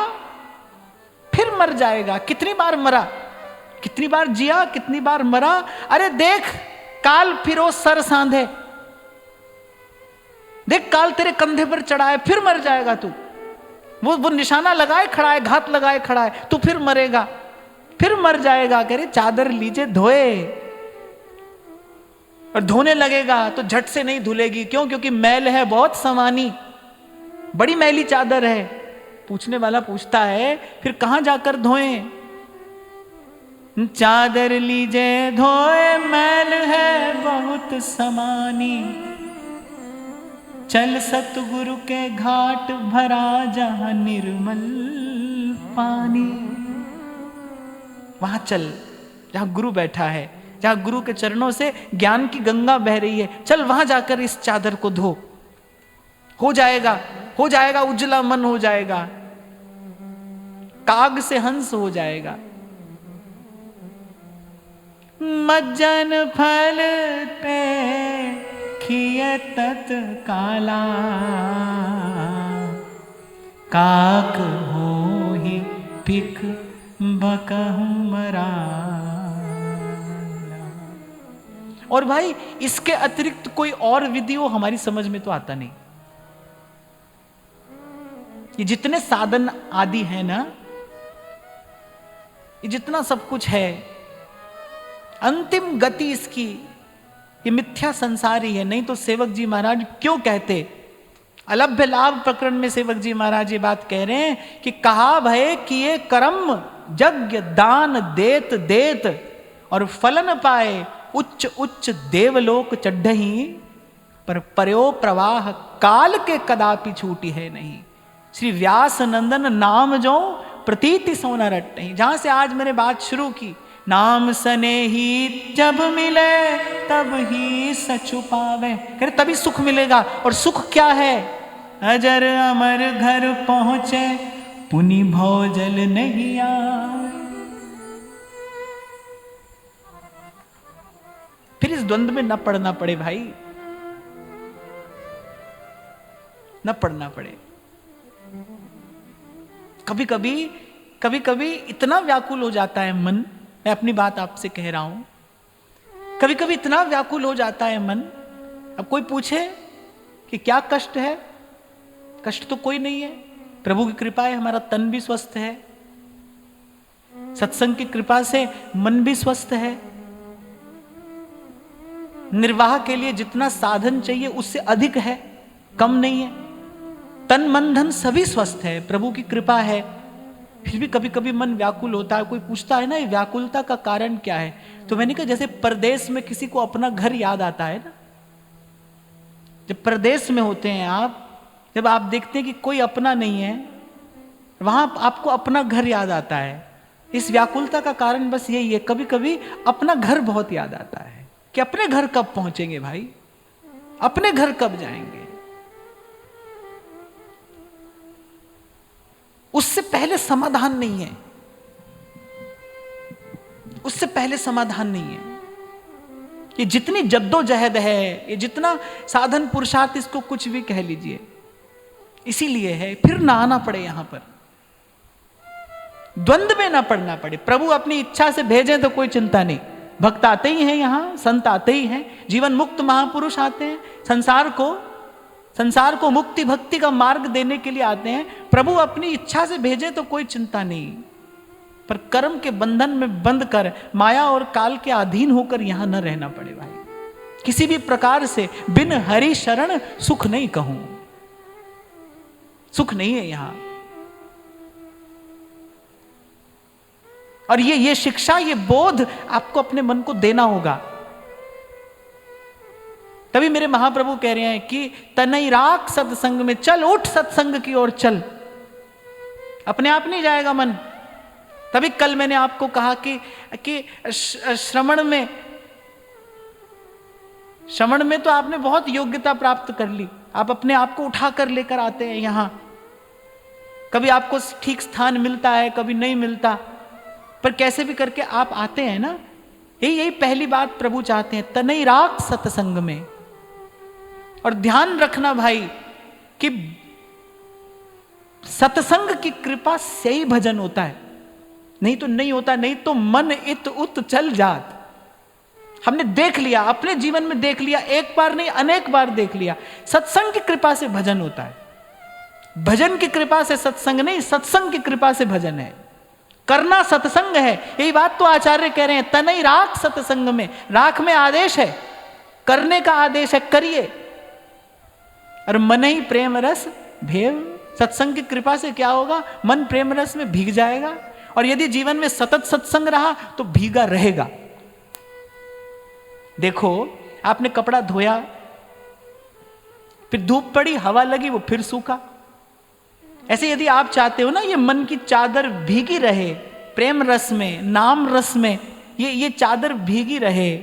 Speaker 1: फिर मर जाएगा। कितनी बार मरा, कितनी बार जिया, कितनी बार मरा। अरे देख काल फिरो सर सांधे, देख काल तेरे कंधे पर चढ़ा है, फिर मर जाएगा तू। वो निशाना लगाए खड़ा है, घात लगाए खड़ा है, तू फिर मरेगा, फिर मर जाएगा। कह रहे चादर लीजे धोए, और धोने लगेगा तो झट से नहीं धुलेगी। क्यों? क्योंकि मैल है बहुत समानी, बड़ी मैली चादर है। पूछने वाला पूछता है फिर कहां जाकर धोएं? चादर लीजे धोए मैल है बहुत समानी, चल सतगुरु के घाट भरा जहां निर्मल पानी। वहां चल जहां गुरु बैठा है, जहां गुरु के चरणों से ज्ञान की गंगा बह रही है, चल वहां जाकर इस चादर को धो। हो जाएगा, हो जाएगा, उजला मन हो जाएगा, काग से हंस हो जाएगा। मज्जन फल पे खिए तत्काला, काक हो ही पिक बकहु मरा। और भाई इसके अतिरिक्त कोई और विधि हो हमारी समझ में तो आता नहीं। ये जितने साधन आदि है ना, ये जितना सब कुछ है, अंतिम गति इसकी ये मिथ्या संसार ही है। नहीं तो सेवक जी महाराज क्यों कहते, अलभ्य लाभ प्रकरण में सेवक जी महाराज ये बात कह रहे हैं कि कहा भय किए कर्म यज्ञ दान देत देत, और फलन पाए उच्च उच्च देवलोक चढ़ही, पर पर्यो प्रवाह काल के कदापि छूटी है नहीं। श्री व्यास नंदन नाम जो प्रतीति सोना रट नहीं। जहां से आज मैंने बात शुरू की, नाम सने ही जब मिले तब ही सचु पावे, करे तभी सुख मिलेगा। और सुख क्या है? अजर अमर घर पहुंचे पुनि भोजल नहीं आए। फिर इस द्वंद्व में न पड़ना पड़े भाई, न पड़ना पड़े। कभी कभी इतना व्याकुल हो जाता है मन, मैं अपनी बात आपसे कह रहा हूं, कभी कभी इतना व्याकुल हो जाता है मन। अब कोई पूछे कि क्या कष्ट है? कष्ट तो कोई नहीं है, प्रभु की कृपा है, हमारा तन भी स्वस्थ है, सत्संग की कृपा से मन भी स्वस्थ है। निर्वाह के लिए जितना साधन चाहिए उससे अधिक है, कम नहीं है। तन मन धन सभी स्वस्थ है, प्रभु की कृपा है। फिर भी कभी कभी मन व्याकुल होता है। कोई पूछता है ना ये व्याकुलता का कारण क्या है, तो मैंने कहा जैसे परदेश में किसी को अपना घर याद आता है ना, जब परदेश में होते हैं आप, जब आप देखते हैं कि कोई अपना नहीं है, वहां आपको अपना घर याद आता है। इस व्याकुलता का कारण बस यही है, कभी कभी अपना घर बहुत याद आता है कि अपने घर कब पहुंचेंगे भाई, अपने घर कब जाएंगे। उससे पहले समाधान नहीं है, उससे पहले समाधान नहीं है। ये जितनी जद्दोजहद है, ये जितना साधन पुरुषार्थ, इसको कुछ भी कह लीजिए, इसीलिए है फिर ना आना पड़े यहां पर, द्वंद्व में ना पड़ना पड़े। प्रभु अपनी इच्छा से भेजें तो कोई चिंता नहीं, भक्त आते ही हैं यहां, संत आते ही हैं, जीवन मुक्त महापुरुष आते हैं, संसार को मुक्ति भक्ति का मार्ग देने के लिए आते हैं। प्रभु अपनी इच्छा से भेजें तो कोई चिंता नहीं, पर कर्म के बंधन में बंद कर, माया और काल के अधीन होकर यहां न रहना पड़े भाई। किसी भी प्रकार से बिन हरि शरण सुख नहीं कहूं, सुख नहीं है यहां। और ये शिक्षा, ये बोध आपको अपने मन को देना होगा। तभी मेरे महाप्रभु कह रहे हैं कि तनई राख सत्संग में, चल उठ सत्संग की ओर चल, अपने आप नहीं जाएगा मन। तभी कल मैंने आपको कहा कि श्रवण में तो आपने बहुत योग्यता प्राप्त कर ली, आप अपने आप को उठाकर लेकर आते हैं यहां, कभी आपको ठीक स्थान मिलता है, कभी नहीं मिलता, पर कैसे भी करके आप आते हैं ना। यही पहली बात प्रभु चाहते हैं, तनई राख सत्संग में। और ध्यान रखना भाई कि सत्संग की कृपा से ही भजन होता है, नहीं तो नहीं होता, नहीं तो मन इत उत चल जात। हमने देख लिया, अपने जीवन में देख लिया, एक बार नहीं अनेक बार देख लिया, सत्संग की कृपा से भजन होता है। भजन की कृपा से सत्संग नहीं, सत्संग की कृपा से भजन है। करना सत्संग है, यही बात तो आचार्य कह रहे हैं, तनई राख सत्संग में। राख में आदेश है, करने का आदेश है, करिए। और मन ही प्रेम रस भेव, सत्संग की कृपा से क्या होगा, मन प्रेम रस में भीग जाएगा। और यदि जीवन में सतत सत्संग रहा तो भीगा रहेगा। देखो, आपने कपड़ा धोया, फिर धूप पड़ी, हवा लगी, वो फिर सूखा। ऐसे यदि आप चाहते हो ना ये मन की चादर भीगी रहे, प्रेम रस में, नाम रस में ये चादर भीगी रहे,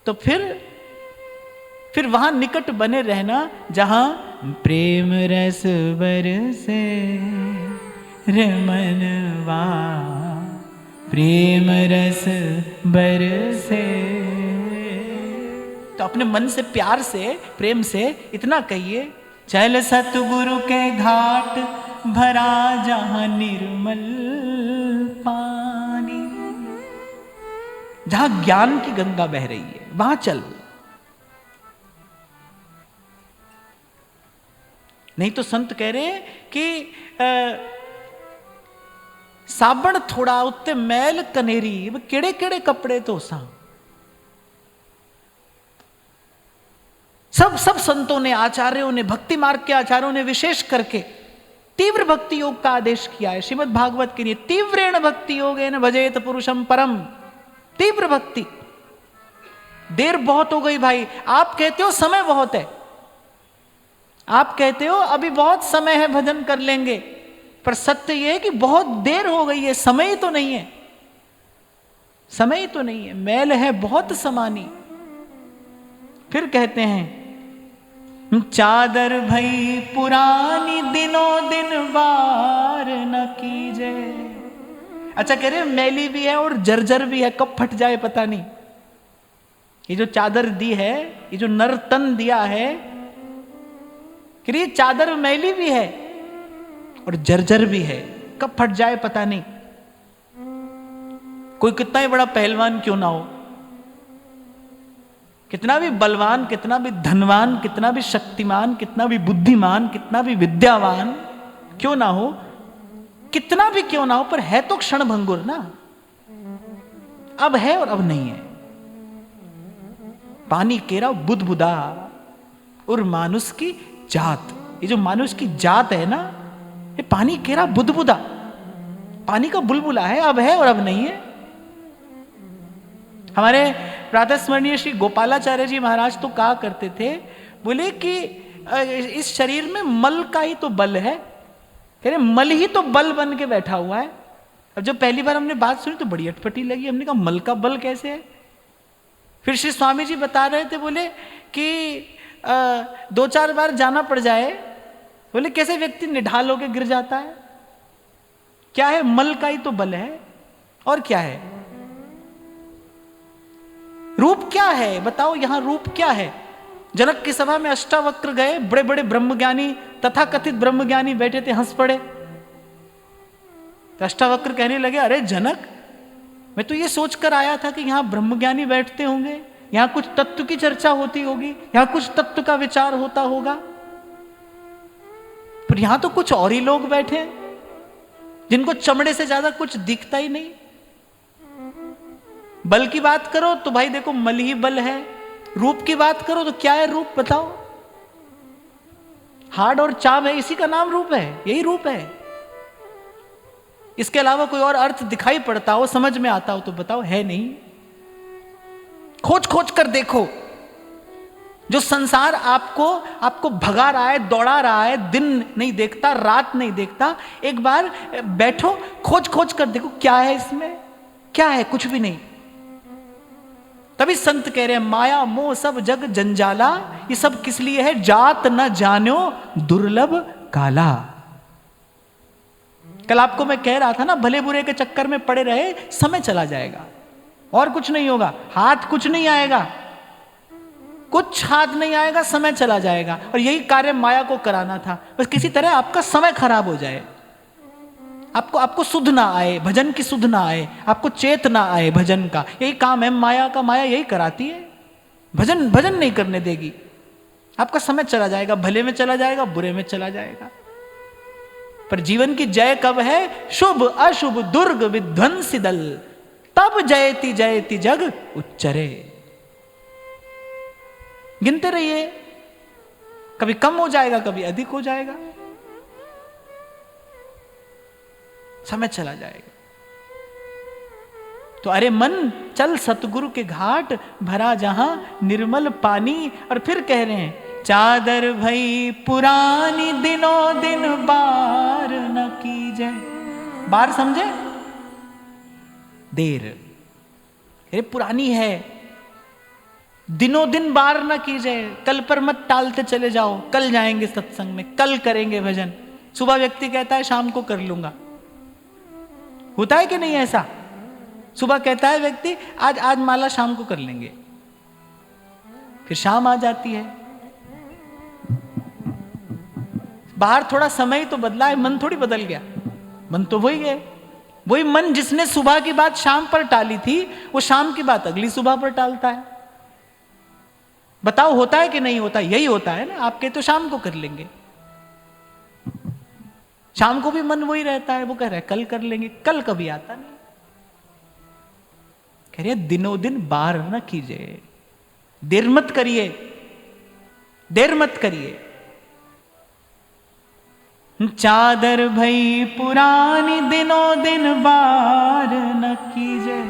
Speaker 1: तो फिर वहां निकट बने रहना जहां प्रेम रस बरसे रमनवा, प्रेम रस बरसे। तो अपने मन से, प्यार से, प्रेम से इतना कहिए, चल सतगुरु के घाट भरा जहां निर्मल पानी, जहां ज्ञान की गंगा बह रही है वहां चल। नहीं तो संत कह रहे हैं कि साबण थोड़ा उत्ते मैल कनेरी, केड़े केड़े कपड़े तो सा। सब संतों ने, आचार्यों ने, भक्ति मार्ग के आचार्यों ने विशेष करके तीव्र भक्ति योग का आदेश किया है। श्रीमद् भागवत के लिए तीव्रेण भक्ति योगेन भजेत पुरुषम परम, तीव्र भक्ति। देर बहुत हो गई भाई, आप कहते हो समय बहुत है, आप कहते हो अभी बहुत समय है, भजन कर लेंगे, पर सत्य यह है कि बहुत देर हो गई है, समय ही तो नहीं है, समय ही तो नहीं है, मैल है बहुत समानी। फिर कहते हैं, चादर भई पुरानी दिनों दिन बार न कीजे। अच्छा कह रहे मैली भी है और जर्जर भी है, कब फट जाए पता नहीं। ये जो चादर दी है, ये जो नर्तन दिया है, कि ये चादर मैली भी है और जर्जर भी है, कब फट जाए पता नहीं। कोई कितना ही बड़ा पहलवान क्यों ना हो, कितना भी बलवान, कितना भी धनवान, कितना भी शक्तिमान, कितना भी बुद्धिमान, कितना भी विद्यावान क्यों ना हो, कितना भी क्यों ना हो, पर है तो क्षण भंगुर ना। अब है और अब नहीं है। पानी केरा बुदबुदा और मानुष की जात, ये जो मानुष की जात है ना, ये पानी केरा बुदबुदा, पानी का बुलबुला है, अब है और अब नहीं है। हमारे प्रातः स्मरणीय श्री गोपालाचार्य जी महाराज तो कहा करते थे, बोले कि इस शरीर में मल का ही तो बल है, कह रहे मल ही तो बल बन के बैठा हुआ है। अब जब पहली बार हमने बात सुनी तो बड़ी अटपटी लगी, हमने कहा मल का बल कैसे है। फिर श्री स्वामी जी बता रहे थे, बोले कि 2-4 बार जाना पड़ जाए, बोले कैसे व्यक्ति निढाल होके गिर जाता है। क्या है, मल का ही तो बल है, और क्या है। रूप क्या है बताओ, यहां रूप क्या है? जनक की सभा में अष्टावक्र गए, बड़े बड़े ब्रह्मज्ञानी, तथाकथित ब्रह्मज्ञानी बैठे थे, हंस पड़े। तो अष्टावक्र कहने लगे, अरे जनक, मैं तो ये सोचकर आया था कि यहां ब्रह्मज्ञानी बैठते होंगे, यहां कुछ तत्व की चर्चा होती होगी, यहां कुछ तत्व का विचार होता होगा, पर यहां तो कुछ और ही लोग बैठे हैं जिनको चमड़े से ज्यादा कुछ दिखता ही नहीं। बल की बात करो तो भाई देखो मल ही बल है, रूप की बात करो तो क्या है रूप बताओ? हाड़ और चाम है, इसी का नाम रूप है, यही रूप है। इसके अलावा कोई और अर्थ दिखाई पड़ता हो, समझ में आता हो तो बताओ, है नहीं। खोज खोज कर देखो, जो संसार आपको भगा रहा है, दौड़ा रहा है, दिन नहीं देखता, रात नहीं देखता, एक बार बैठो, खोज खोज कर देखो क्या है इसमें, क्या है? कुछ भी नहीं। तभी संत कह रहे हैं, माया मोह सब जग जंजाला, ये सब किस लिए है? जात न जान्यो दुर्लभ काला। कल आपको मैं कह रहा था ना, भले बुरे के चक्कर में पड़े रहे, समय चला जाएगा और कुछ नहीं होगा, हाथ कुछ नहीं आएगा, कुछ हाथ नहीं आएगा, समय चला जाएगा। और यही कार्य माया को कराना था, बस किसी तरह आपका समय खराब हो जाए, आपको सुध ना आए, भजन की सुध ना आए, आपको चेत ना आए भजन का। यही काम है माया का, माया यही कराती है, भजन नहीं करने देगी। आपका समय चला जाएगा, भले में चला जाएगा, बुरे में चला जाएगा। पर जीवन की जय कब है? शुभ अशुभ दुर्ग विध्वंसी दल, तब जयति जयति जग उच्चरे। गिनते रहिए, कभी कम हो जाएगा, कभी अधिक हो जाएगा, समय चला जाएगा। तो अरे मन चल सतगुरु के घाट, भरा जहां निर्मल पानी। और फिर कह रहे हैं, चादर भई पुरानी दिनों दिन बार न कीजे। बार समझे? देर। अरे पुरानी है, दिनों दिन बार न कीजिए, कल पर मत टालते चले जाओ, कल जाएंगे सत्संग में, कल करेंगे भजन। सुबह व्यक्ति कहता है शाम को कर लूंगा, होता है कि नहीं ऐसा? सुबह कहता है व्यक्ति आज माला शाम को कर लेंगे, फिर शाम आ जाती है। बाहर थोड़ा समय तो बदला है, मन थोड़ी बदल गया, मन तो वही है। वही मन जिसने सुबह की बात शाम पर टाली थी, वो शाम की बात अगली सुबह पर टालता है। बताओ होता है कि नहीं होता? यही होता है ना। आपके तो शाम को कर लेंगे, शाम को भी मन वही रहता है, वो कह रहा है कल कर लेंगे, कल कभी आता नहीं। कह रहे दिनों दिन बार न कीजिए, देर मत करिए, देर मत करिए। चादर भई पुरानी दिनों दिन बार न कीजिए,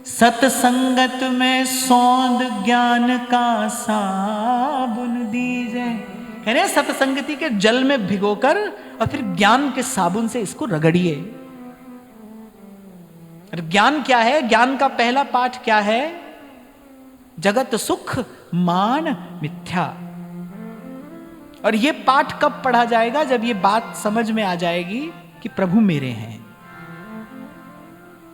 Speaker 1: सतसंगत में सौंद ज्ञान का साबुन दीजिए। कह रहे सतसंगति के जल में भिगोकर और फिर ज्ञान के साबुन से इसको रगड़िए। ज्ञान क्या है? ज्ञान का पहला पाठ क्या है? जगत सुख मान मिथ्या। और ये पाठ कब पढ़ा जाएगा? जब ये बात समझ में आ जाएगी कि प्रभु मेरे हैं,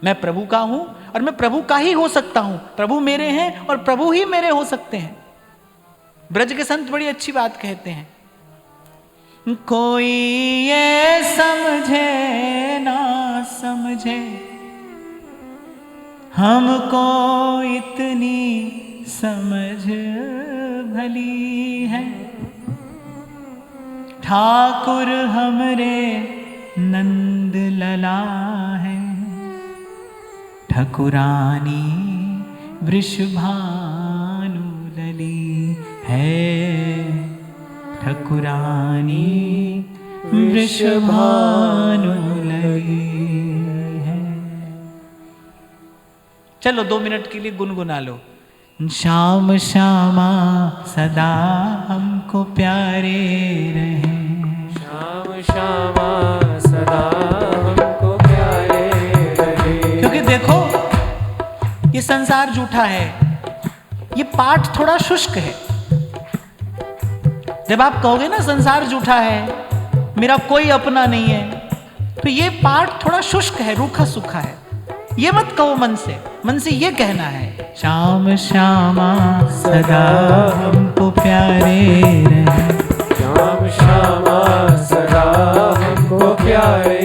Speaker 1: मैं प्रभु का हूं और मैं प्रभु का ही हो सकता हूं। प्रभु मेरे हैं और प्रभु ही मेरे हो सकते हैं। ब्रज के संत बड़ी अच्छी बात कहते हैं, कोई ये समझे ना समझे हमको इतनी समझ भली है, ठाकुर हमरे नंद लला है, ठकुरानी वृषभानु लली है, ठकुरानी वृषभानु लली है। चलो 2 मिनट के लिए गुनगुना लो। श्याम श्यामा सदा हमको प्यारे रहे,
Speaker 2: श्याम श्यामा सदा हमको प्यारे रहे।
Speaker 1: क्योंकि देखो ये संसार झूठा है, ये पाठ थोड़ा शुष्क है। जब आप कहोगे ना संसार झूठा है, मेरा कोई अपना नहीं है, तो ये पाठ थोड़ा शुष्क है, रूखा सूखा है। ये मत कहो मन से ये कहना है, श्याम श्यामा सदा हमको प्यारे रहे,
Speaker 2: श्याम श्यामा सदा हमको प्यारे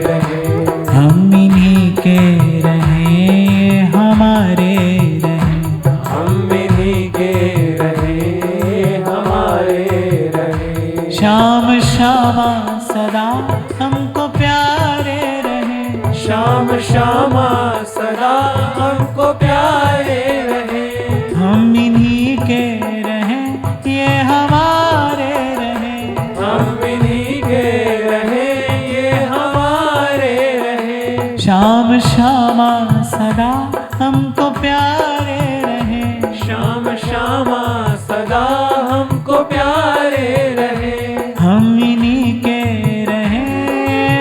Speaker 2: रहे,
Speaker 1: हम इन्हीं के रहे हमारे रहे,
Speaker 2: हम इन्हीं के रहे हमारे रहे,
Speaker 1: श्याम श्यामा सदा हमको प्यारे रहे,
Speaker 2: श्याम श्यामा सदा हमको प्यारे रहे,
Speaker 1: हम इन्हीं के रहे ये हमारे रहे,
Speaker 2: हम इन्हीं के रहे ये हमारे रहे,
Speaker 1: श्याम श्यामा सदा हमको प्यारे रहे,
Speaker 2: श्याम श्यामा सदा हमको प्यारे रहे,
Speaker 1: हम इन्हीं के रहे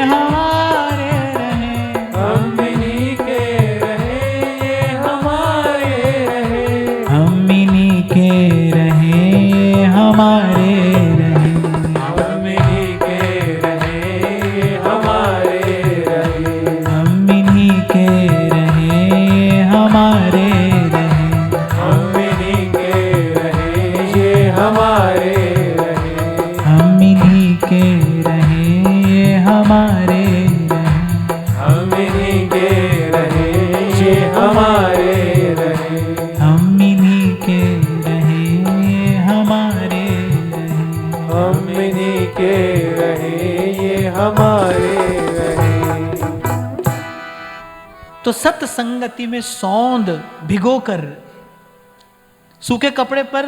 Speaker 1: हमारे रहे,
Speaker 2: हम इन्हीं के रहे ये हमारे रहे,
Speaker 1: हम इन्हीं के रहे हमारे रहे,
Speaker 2: हम इन्हीं के रहे हमारे रहे,
Speaker 1: हम इन्हीं के रहे हमारे रहे,
Speaker 2: हम इन्हीं के रहे ये हमारे रहे,
Speaker 1: हम इन्हीं के रहे हमारे रहे,
Speaker 2: हम इन्हीं के रहे ये हमारे रहे,
Speaker 1: हम इन्हीं के रहे हमारे रहे।
Speaker 2: हम इन्हीं के रहे ये हमारे रहे।
Speaker 1: तो सत्संगति में सौंद भिगो कर सूखे कपड़े पर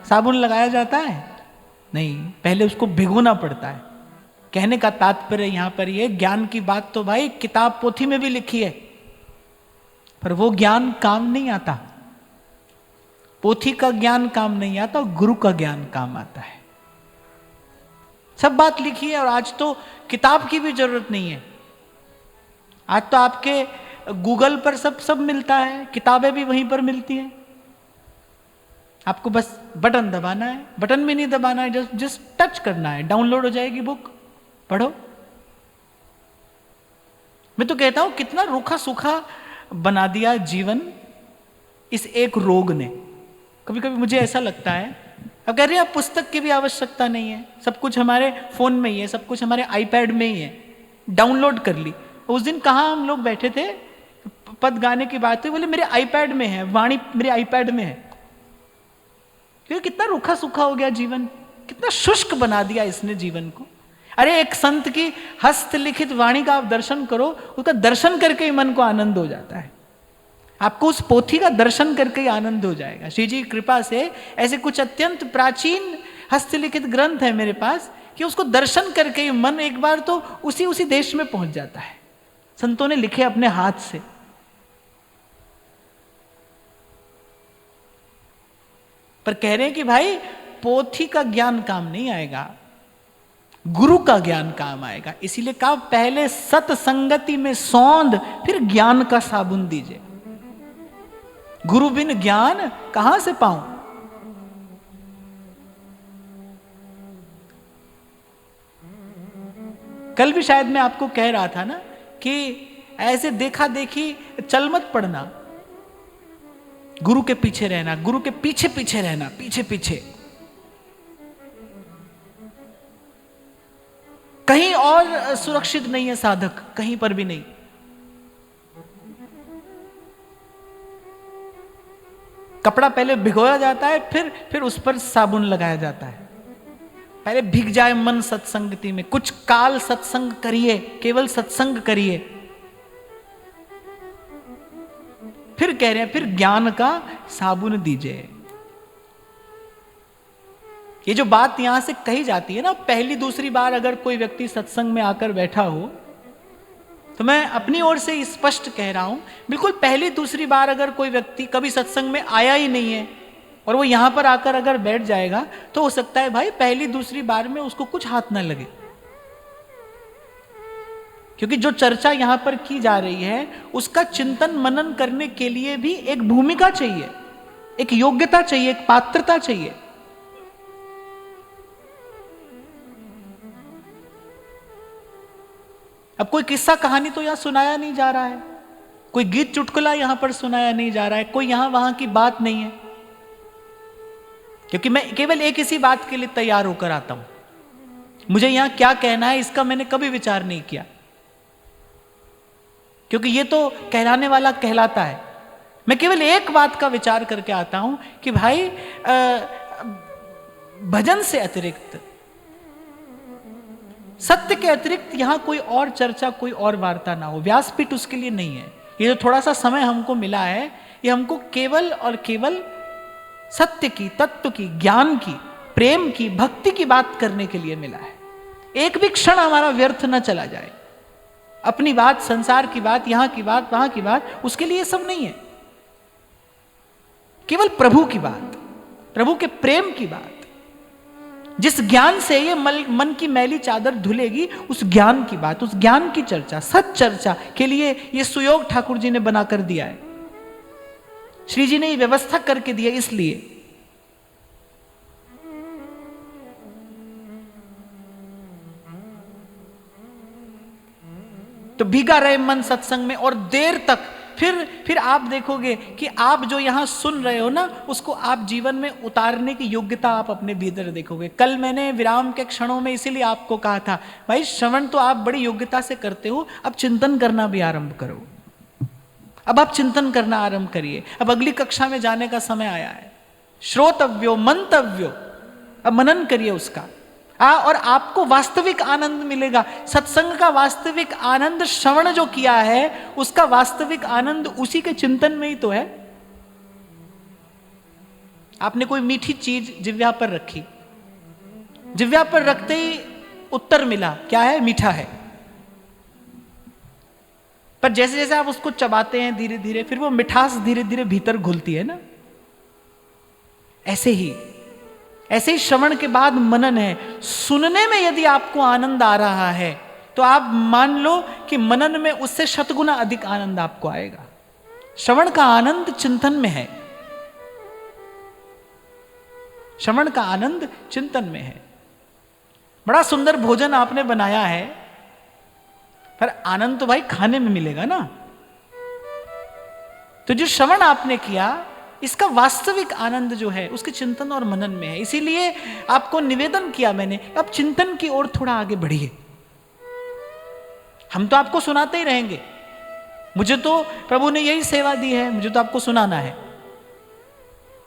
Speaker 1: साबुन लगाया जाता है? नहीं, पहले उसको भिगोना पड़ता है। कहने का तात्पर्य यहां पर ये, ज्ञान की बात तो भाई किताब पोथी में भी लिखी है, पर वो ज्ञान काम नहीं आता। पोथी का ज्ञान काम नहीं आता, गुरु का ज्ञान काम आता है। सब बात लिखी है और आज तो किताब की भी जरूरत नहीं है। आज तो आपके गूगल पर सब मिलता है, किताबें भी वहीं पर मिलती हैं। आपको बस बटन दबाना है, बटन भी नहीं दबाना है, जस्ट टच करना है, डाउनलोड हो जाएगी बुक, पढ़ो। मैं तो कहता हूं कितना रूखा सूखा बना दिया जीवन इस एक रोग ने। कभी कभी मुझे ऐसा लगता है, अब कह रहे हैं पुस्तक की भी आवश्यकता नहीं है, सब कुछ हमारे फोन में ही है, सब कुछ हमारे आईपैड में ही है, डाउनलोड कर ली। उस दिन कहाँ हम लोग बैठे थे, पद गाने की बात हुई, बोले मेरे आईपैड में है, वाणी मेरे आईपैड में है। क्योंकि कितना रूखा सूखा हो गया जीवन, कितना शुष्क बना दिया इसने जीवन को। अरे एक संत की हस्तलिखित वाणी का आप दर्शन करो, उसका दर्शन करके ही मन को आनंद हो जाता है। आपको उस पोथी का दर्शन करके ही आनंद हो जाएगा। श्री जी की कृपा से ऐसे कुछ अत्यंत प्राचीन हस्तलिखित ग्रंथ है मेरे पास कि उसको दर्शन करके ही मन एक बार तो उसी देश में पहुंच जाता है। संतों ने लिखे अपने हाथ से। पर कह रहे हैं कि भाई पोथी का ज्ञान काम नहीं आएगा, गुरु का ज्ञान काम आएगा। इसीलिए कहा पहले सत्संगति में सौंद, फिर ज्ञान का साबुन दीजिए। गुरु बिन ज्ञान कहां से पाऊं? कल भी शायद मैं आपको कह रहा था ना कि ऐसे देखा देखी चल मत पड़ना, गुरु के पीछे रहना, गुरु के पीछे पीछे रहना, पीछे पीछे। कहीं और सुरक्षित नहीं है साधक, कहीं पर भी नहीं। कपड़ा पहले भिगोया जाता है, फिर उस पर साबुन लगाया जाता है। पहले भीग जाए मन सत्संगति में, कुछ काल सत्संग करिए, केवल सत्संग करिए। फिर कह रहे हैं फिर ज्ञान का साबुन दीजिए। ये जो बात यहां से कही जाती है ना, पहली दूसरी बार अगर कोई व्यक्ति सत्संग में आकर बैठा हो, तो मैं अपनी ओर से स्पष्ट कह रहा हूं, बिल्कुल पहली दूसरी बार अगर कोई व्यक्ति कभी सत्संग में आया ही नहीं है और वो यहां पर आकर अगर बैठ जाएगा, तो हो सकता है भाई पहली दूसरी बार में उसको कुछ हाथ ना लगे। क्योंकि जो चर्चा यहां पर की जा रही है, उसका चिंतन मनन करने के लिए भी एक भूमिका चाहिए, एक योग्यता चाहिए, एक पात्रता चाहिए। अब कोई किस्सा कहानी तो यहां सुनाया नहीं जा रहा है, कोई गीत चुटकुला यहां पर सुनाया नहीं जा रहा है, कोई यहां वहां की बात नहीं है, क्योंकि मैं केवल एक इसी बात के लिए तैयार होकर आता हूं। मुझे यहां क्या कहना है इसका मैंने कभी विचार नहीं किया, क्योंकि ये तो कहलाने वाला कहलाता है। मैं केवल एक बात का विचार करके आता हूं कि भाई भजन से अतिरिक्त, सत्य के अतिरिक्त यहां कोई और चर्चा, कोई और वार्ता ना हो। व्यासपीठ उसके लिए नहीं है। ये जो थोड़ा सा समय हमको मिला है, ये हमको केवल और केवल सत्य की, तत्व की, ज्ञान की, प्रेम की, भक्ति की बात करने के लिए मिला है। एक भी क्षण हमारा व्यर्थ न चला जाए। अपनी बात, संसार की बात, यहां की बात, वहां की बात, उसके लिए सब नहीं है। केवल प्रभु की बात, प्रभु के प्रेम की बात, जिस ज्ञान से ये मन की मैली चादर धुलेगी, उस ज्ञान की बात, उस ज्ञान की चर्चा, सच चर्चा के लिए ये सुयोग ठाकुर जी ने बनाकर दिया है। श्री जी ने ये व्यवस्था करके दिया इसलिए। तो भीगा रहे मन सत्संग में, और देर तक फिर आप देखोगे कि आप जो यहां सुन रहे हो ना, उसको आप जीवन में उतारने की योग्यता आप अपने भीतर देखोगे। कल मैंने विराम के क्षणों में इसीलिए आपको कहा था, भाई श्रवण तो आप बड़ी योग्यता से करते हो, अब चिंतन करना भी आरंभ करो। अब आप चिंतन करना आरंभ करिए। अब अगली कक्षा में जाने का समय आया है। श्रोतव्यो मंतव्यो, अब मनन करिए उसका। और आपको वास्तविक आनंद मिलेगा। सत्संग का वास्तविक आनंद, श्रवण जो किया है उसका वास्तविक आनंद उसी के चिंतन में ही तो है। आपने कोई मीठी चीज जिह्वा पर रखी, जिह्वा पर रखते ही उत्तर मिला, क्या है? मीठा है। पर जैसे जैसे आप उसको चबाते हैं धीरे धीरे, फिर वो मिठास धीरे धीरे भीतर घुलती है ना। ऐसे ही श्रवण के बाद मनन है। सुनने में यदि आपको आनंद आ रहा है तो आप मान लो कि मनन में उससे शतगुना अधिक आनंद आपको आएगा। श्रवण का आनंद चिंतन में है। श्रवण का आनंद चिंतन में है। बड़ा सुंदर भोजन आपने बनाया है, पर आनंद तो भाई खाने में मिलेगा ना। तो जो श्रवण आपने किया, इसका वास्तविक आनंद जो है उसके चिंतन और मनन में है। इसीलिए आपको निवेदन किया मैंने, अब चिंतन की ओर थोड़ा आगे बढ़िए। हम तो आपको सुनाते ही रहेंगे। मुझे तो प्रभु ने यही सेवा दी है, मुझे तो आपको सुनाना है,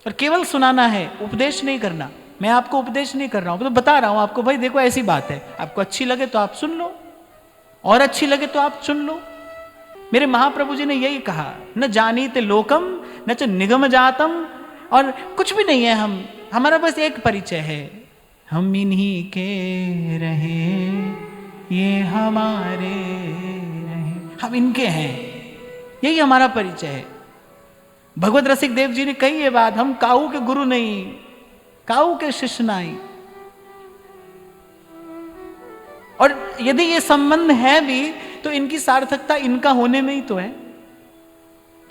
Speaker 1: और केवल सुनाना है, उपदेश नहीं करना। मैं आपको उपदेश नहीं कर रहा हूं, तो बता रहा हूं आपको, भाई देखो ऐसी बात है, आपको अच्छी लगे तो आप सुन लो, और अच्छी लगे तो आप सुन लो। मेरे महाप्रभु जी ने यही कहा, न जानीते लोकम न च निगम जातम, और कुछ भी नहीं है हमारा बस एक परिचय है, हम इन्हीं के रहे, ये हमारे रहे, हम इनके हैं, यही हमारा परिचय है। भगवत रसिक देव जी ने कही ये बात, हम काऊ के गुरु नहीं, काऊ के शिष्य नहीं। और यदि ये संबंध है भी तो इनकी सार्थकता इनका होने में ही तो है।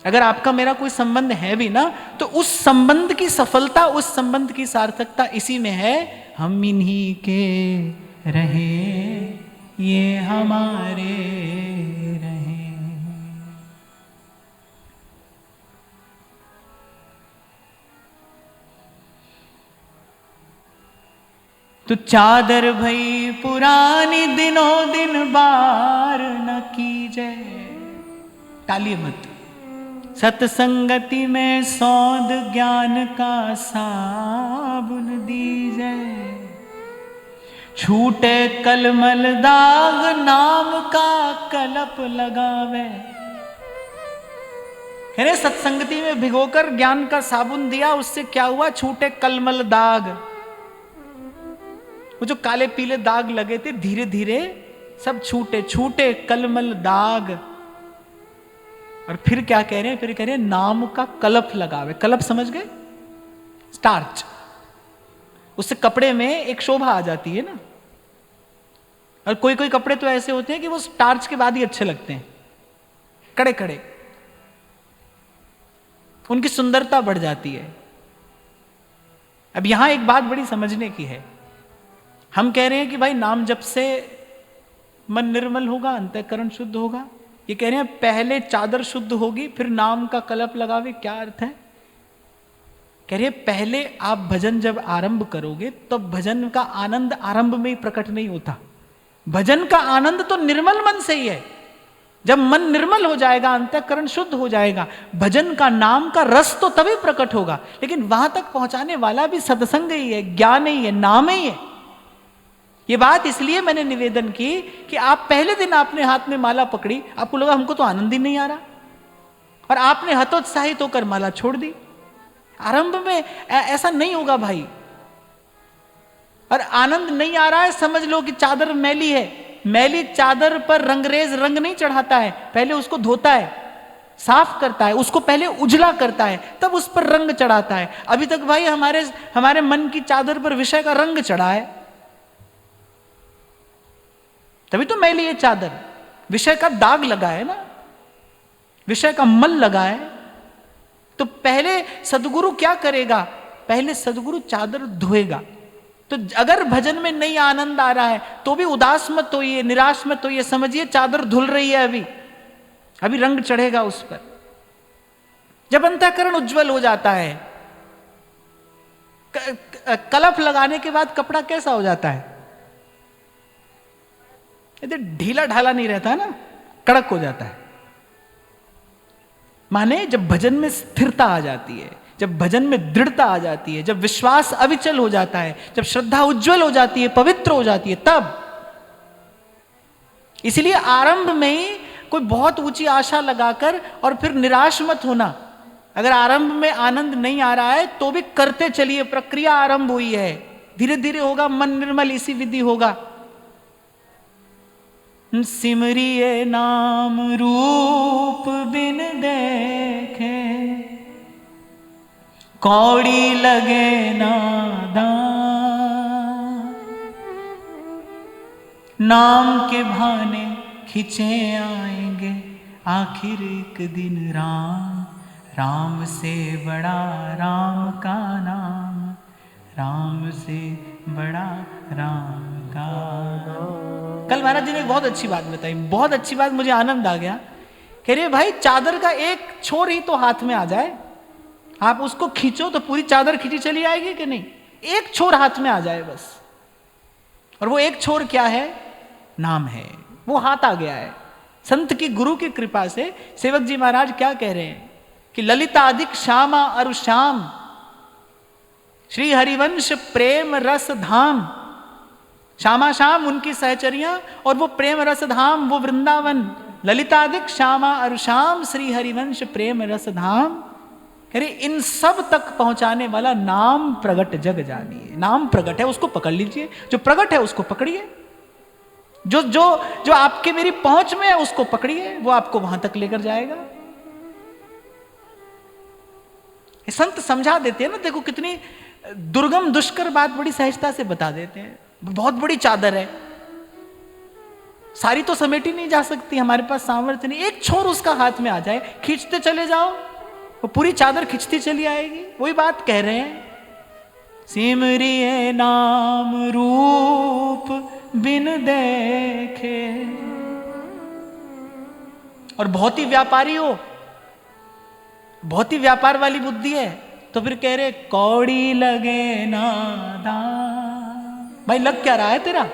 Speaker 1: अगर आपका मेरा कोई संबंध है भी ना, तो उस संबंध की सफलता, उस संबंध की सार्थकता इसी में है, हम इन्हीं के रहे, ये हमारे रहे। तो चादर भई पुरानी, दिनों दिन बार न कीजे, टालिए मत। सत्संगति में सौंद ज्ञान का साबुन दीजे, छूटे कलमल दाग नाम का कलप लगावे। अरे सत्संगति में भिगोकर ज्ञान का साबुन दिया, उससे क्या हुआ? छूटे कलमल दाग। वो जो काले पीले दाग लगे थे धीरे धीरे सब छूटे, छूटे कलमल दाग। और फिर क्या कह रहे हैं? फिर कह रहे हैं नाम का कलप लगावे। कलप समझ गए? स्टार्च। उससे कपड़े में एक शोभा आ जाती है ना। और कोई कोई कपड़े तो ऐसे होते हैं कि वो स्टार्च के बाद ही अच्छे लगते हैं, कड़े कड़े, उनकी सुंदरता बढ़ जाती है। अब यहां एक बात बड़ी समझने की है। हम कह रहे हैं कि भाई नाम जप से मन निर्मल होगा, अंतःकरण शुद्ध होगा, ये कह रहे हैं पहले चादर शुद्ध होगी फिर नाम का कलप लगावे, क्या अर्थ है? कह रहे हैं पहले आप भजन जब आरंभ करोगे तब भजन का आनंद आरंभ में ही प्रकट नहीं होता। भजन का आनंद तो निर्मल मन से ही है। जब मन निर्मल हो जाएगा, अंतःकरण शुद्ध हो जाएगा, भजन का नाम का रस तो तभी प्रकट होगा। लेकिन वहां तक पहुंचाने वाला भी सत्संग ही है, ज्ञान ही है, नाम ही है। ये बात इसलिए मैंने निवेदन की कि आप पहले दिन आपने हाथ में माला पकड़ी, आपको लगा हमको तो आनंद ही नहीं आ रहा, और आपने हतोत्साहित होकर माला छोड़ दी। आरंभ में ऐसा नहीं होगा भाई। और आनंद नहीं आ रहा है, समझ लो कि चादर मैली है। मैली चादर पर रंगरेज रंग नहीं चढ़ाता है, पहले उसको धोता है, साफ करता है, उसको पहले उजला करता है, तब उस पर रंग चढ़ाता है। अभी तक भाई हमारे मन की चादर पर विषय का रंग चढ़ा है, तभी तो मैली है चादर। विषय का दाग लगा है ना, विषय का मल लगा है। तो पहले सदगुरु क्या करेगा? पहले सदगुरु चादर धोएगा। तो अगर भजन में नहीं आनंद आ रहा है तो भी उदास मत होइए, निराश मत होइए, समझिए चादर धुल रही है, अभी रंग चढ़ेगा उस पर। जब अंतःकरण उज्जवल हो जाता है, कलफ लगाने के बाद कपड़ा कैसा हो जाता है? यदि ढीला ढाला नहीं रहता है ना, कड़क हो जाता है। माने जब भजन में स्थिरता आ जाती है, जब भजन में दृढ़ता आ जाती है, जब विश्वास अविचल हो जाता है, जब श्रद्धा उज्जवल हो जाती है, पवित्र हो जाती है, तब। इसलिए आरंभ में ही कोई बहुत ऊंची आशा लगाकर और फिर निराश मत होना। अगर आरंभ में आनंद नहीं आ रहा है तो भी करते चलिए, प्रक्रिया आरंभ हुई है, धीरे धीरे होगा, मन निर्मल इसी विधि होगा। सिमरिए नाम रूप बिन देखे, कौड़ी लगे नादान, नाम के भाने खिंचे आएंगे आखिर एक दिन राम। राम से बड़ा राम का नाम, राम से बड़ा राम का नाम। कल महाराज जी ने एक बहुत अच्छी बात बताई, बहुत अच्छी बात, मुझे आनंद आ गया। कह रहे भाई चादर का एक छोर ही तो हाथ में आ जाए, आप उसको खींचो तो पूरी चादर खींची चली आएगी कि नहीं? एक छोर हाथ में आ जाए बस। और वो एक छोर क्या है? नाम है। वो हाथ आ गया है। संत की, गुरु की कृपा से सेवक जी महाराज क्या कह रहे हैं कि ललितादिक श्यामा अरु श्याम, श्री हरिवंश प्रेम रस धाम। श्यामा श्याम उनकी सहचरियां और वो प्रेम रस धाम, वो वृंदावन। ललितादिक श्यामा अरु श्याम, श्री हरिवंश प्रेम रस धाम। कह रहे इन सब तक पहुंचाने वाला नाम प्रगट जग जानिए। नाम प्रगट है, उसको पकड़ लीजिए। जो प्रगट है उसको पकड़िए। जो जो जो आपके मेरी पहुंच में है उसको पकड़िए, वो आपको वहां तक लेकर जाएगा। संत समझा देते हैं ना, देखो कितनी दुर्गम दुष्कर बात बड़ी सहजता से बता देते हैं। बहुत बड़ी चादर है, सारी तो समेटी नहीं जा सकती, हमारे पास सामर्थ्य नहीं। एक छोर उसका हाथ में आ जाए, खींचते चले जाओ, वो पूरी चादर खींचती चली आएगी। वही बात कह रहे हैं, सिमरिए नाम रूप बिन देखे। और बहुत ही व्यापारी हो, बहुत ही व्यापार वाली बुद्धि है, तो फिर कह रहे कौड़ी लगे नादान। भाई लग क्या रहा है तेरा?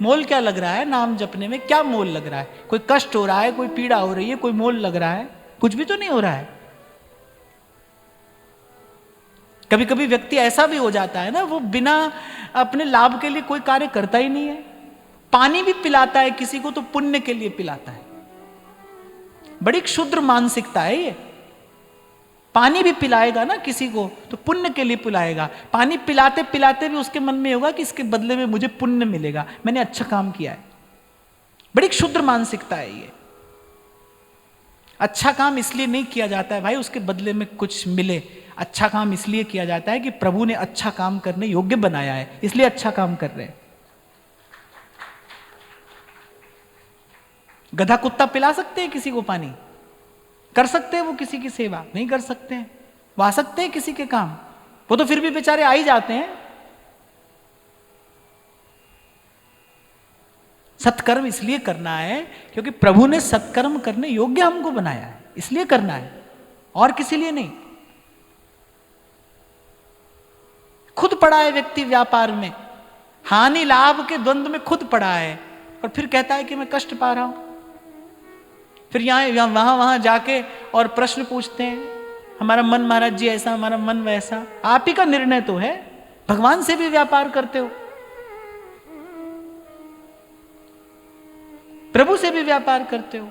Speaker 1: मोल क्या लग रहा है नाम जपने में? क्या मोल लग रहा है? कोई कष्ट हो रहा है, कोई पीड़ा हो रही है, कोई मोल लग रहा है? कुछ भी तो नहीं हो रहा है। कभी कभी व्यक्ति ऐसा भी हो जाता है ना, वो बिना अपने लाभ के लिए कोई कार्य करता ही नहीं है। पानी भी पिलाता है किसी को तो पुण्य के लिए पिलाता है। बड़ी क्षुद्र मानसिकता है ये। पानी भी पिलाएगा ना किसी को तो पुण्य के लिए पिलाएगा। पानी पिलाते पिलाते भी उसके मन में होगा कि इसके बदले में मुझे पुण्य मिलेगा, मैंने अच्छा काम किया है। बड़ी क्षुद्र मानसिकता है ये। अच्छा काम इसलिए नहीं किया जाता है भाई उसके बदले में कुछ मिले। अच्छा काम इसलिए किया जाता है कि प्रभु ने अच्छा काम करने योग्य बनाया है, इसलिए अच्छा काम कर रहे हैं। गधा कुत्ता पिला सकते हैं किसी को पानी? कर सकते हैं वो किसी की सेवा? नहीं कर सकते हैं। वो आ सकते हैं किसी के काम? वो तो फिर भी बेचारे आ ही जाते हैं। सत्कर्म इसलिए करना है क्योंकि प्रभु ने सत्कर्म करने योग्य हमको बनाया है, इसलिए करना है, और किसी लिए नहीं। खुद पड़ा है व्यक्ति व्यापार में, हानि लाभ के द्वंद्व में खुद पड़ा है, और फिर कहता है कि मैं कष्ट पा रहा हूं। फिर यहां वहां जाके और प्रश्न पूछते हैं, हमारा मन महाराज जी ऐसा, हमारा मन वैसा। आप ही का निर्णय तो है, भगवान से भी व्यापार करते हो, प्रभु से भी व्यापार करते हो।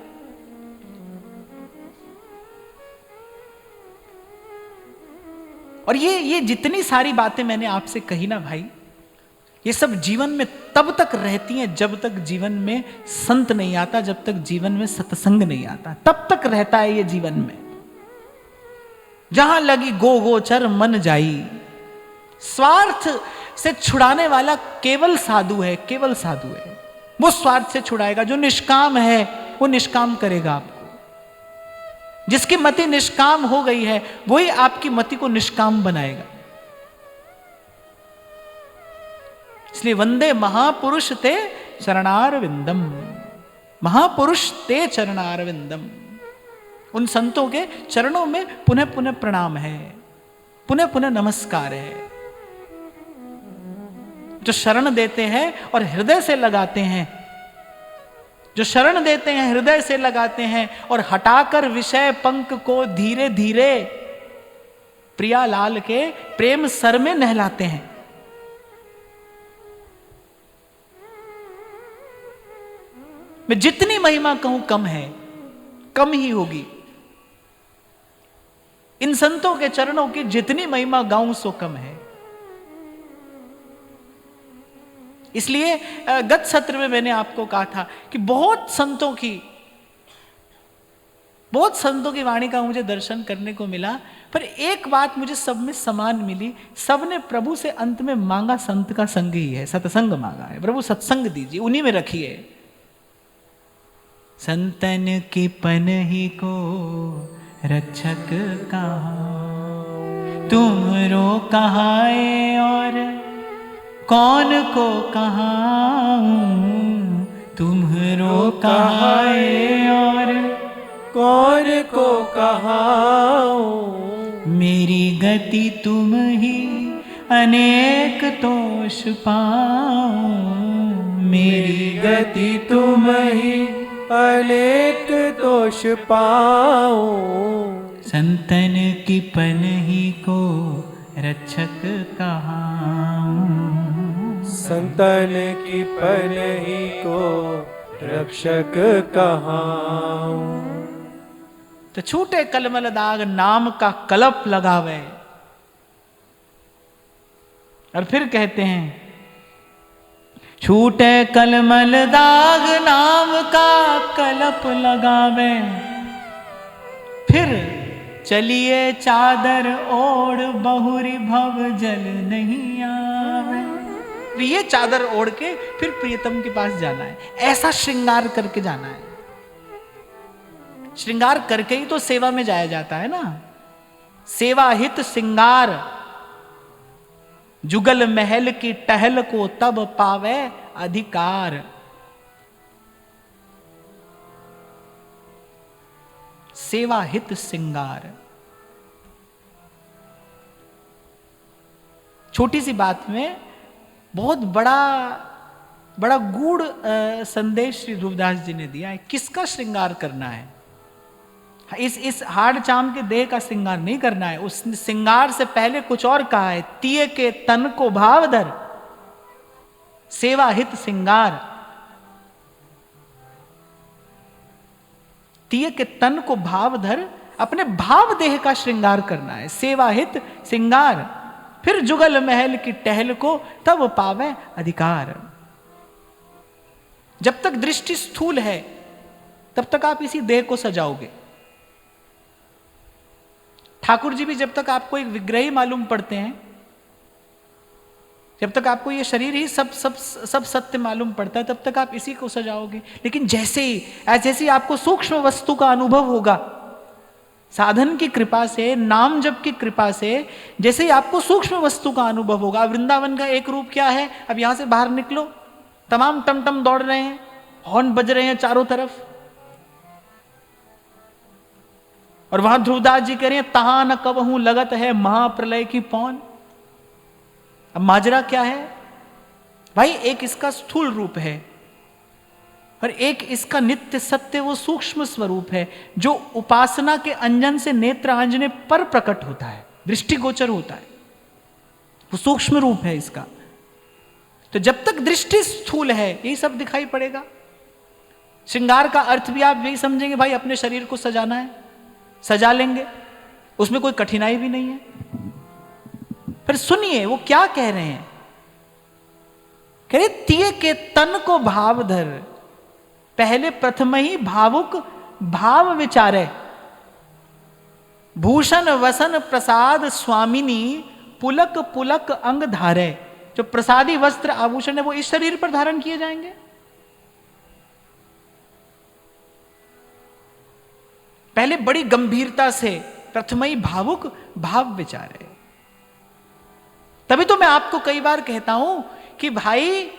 Speaker 1: और ये जितनी सारी बातें मैंने आपसे कही ना भाई, ये सब जीवन में तब तक रहती हैं जब तक जीवन में संत नहीं आता, जब तक जीवन में सत्संग नहीं आता, तब तक रहता है ये जीवन में। जहां लगी गो गोचर मन जाई। स्वार्थ से छुड़ाने वाला केवल साधु है, केवल साधु है। वो स्वार्थ से छुड़ाएगा। जो निष्काम है वो निष्काम करेगा आपको। जिसकी मति निष्काम हो गई है वही आपकी मति को निष्काम बनाएगा। इसलिए वंदे महापुरुष ते चरणारविंदम, महापुरुष ते चरणारविंदम। उन संतों के चरणों में पुनः पुनः प्रणाम है, पुनः पुनः नमस्कार है। जो शरण देते हैं और हृदय से लगाते हैं, जो शरण देते हैं हृदय से लगाते हैं और हटाकर विषय पंख को धीरे धीरे प्रियालाल के प्रेम सर में नहलाते हैं। मैं जितनी महिमा कहूं कम है, कम ही होगी। इन संतों के चरणों की जितनी महिमा गाऊं सो कम है। इसलिए गत सत्र में मैंने आपको कहा था कि बहुत संतों की वाणी का मुझे दर्शन करने को मिला, पर एक बात मुझे सब में समान मिली। सब ने प्रभु से अंत में मांगा संत का संग ही है, सत्संग मांगा है। प्रभु सत्संग दीजिए, उन्हीं में रखिए। संतन की पनही को रक्षक कहाँ, तुमरो कहाए और कौन को कहाऊं, तुम्हरो कहाए और
Speaker 2: कौन को कहाऊं।
Speaker 1: मेरी गति तुम ही अनेक तोष पाऊं,
Speaker 2: मेरी गति तुम ही अनेक दोष पाऊं।
Speaker 1: संतन की पनही को रक्षक कहाऊं,
Speaker 2: संतन की पनही को रक्षक कहाऊं।
Speaker 1: तो छूटे कलमल दाग नाम का कलप लगावे। और फिर कहते हैं, छूटे कलमल दाग नाम का कलप लगावे, फिर चलिए चादर ओढ़ बहुरी भव जल नहीं आवे। तो ये चादर ओढ़ के फिर प्रियतम के पास जाना है, ऐसा श्रृंगार करके जाना है। श्रृंगार करके ही तो सेवा में जाया जाता है ना। सेवा हित श्रृंगार, जुगल महल की टहल को तब पावे अधिकार। सेवा हित श्रृंगार। छोटी सी बात में बहुत बड़ा गूढ़ संदेश श्री रूपदास जी ने दिया है। किसका श्रृंगार करना है? इस हाड़ चाम के देह का श्रृंगार नहीं करना है। उस श्रृंगार से पहले कुछ और कहा है, तिये के तन को भाव धर, सेवा हित श्रृंगार। तिये के तन को भाव धर, अपने भाव देह का श्रृंगार करना है, सेवा हित श्रृंगार। फिर जुगल महल की टहल को तब पावे अधिकार। जब तक दृष्टि स्थूल है तब तक आप इसी देह को सजाओगे। ठाकुर जी भी जब तक आपको एक विग्रह ही मालूम पड़ते हैं, जब तक आपको ये शरीर ही सब सत्य मालूम पड़ता है, तब तक आप इसी को सजाओगे। लेकिन जैसे ही आपको सूक्ष्म वस्तु का अनुभव होगा, साधन की कृपा से, नाम जप की कृपा से, जैसे ही आपको सूक्ष्म वस्तु का अनुभव होगा। वृंदावन का एक रूप क्या है, अब यहां से बाहर निकलो, तमाम टमटम दौड़ रहे हैं, हॉर्न बज रहे हैं चारों तरफ, और वहां ध्रुवदास जी कह रहे हैं तहां न कबहू लगत है महाप्रलय की पौन। अब माजरा क्या है भाई, एक इसका स्थूल रूप है और एक इसका नित्य सत्य वो सूक्ष्म स्वरूप है, जो उपासना के अंजन से नेत्र आंजने पर प्रकट होता है, दृष्टिगोचर होता है, वो सूक्ष्म रूप है इसका। तो जब तक दृष्टि स्थूल है यही सब दिखाई पड़ेगा। श्रृंगार का अर्थ भी आप यही समझेंगे भाई, अपने शरीर को सजाना है, सजा लेंगे, उसमें कोई कठिनाई भी नहीं है। फिर सुनिए वो क्या कह रहे हैं, कह रहे तिये के तन को भाव धर, पहले प्रथम ही भावुक भाव विचारे, भूषण वसन प्रसाद स्वामिनी पुलक पुलक अंग धारे। जो प्रसादी वस्त्र आभूषण है वो इस शरीर पर धारण किए जाएंगे। पहले बड़ी गंभीरता से प्रथमई भावुक भाव विचारे। तभी तो मैं आपको कई बार कहता हूं कि भाई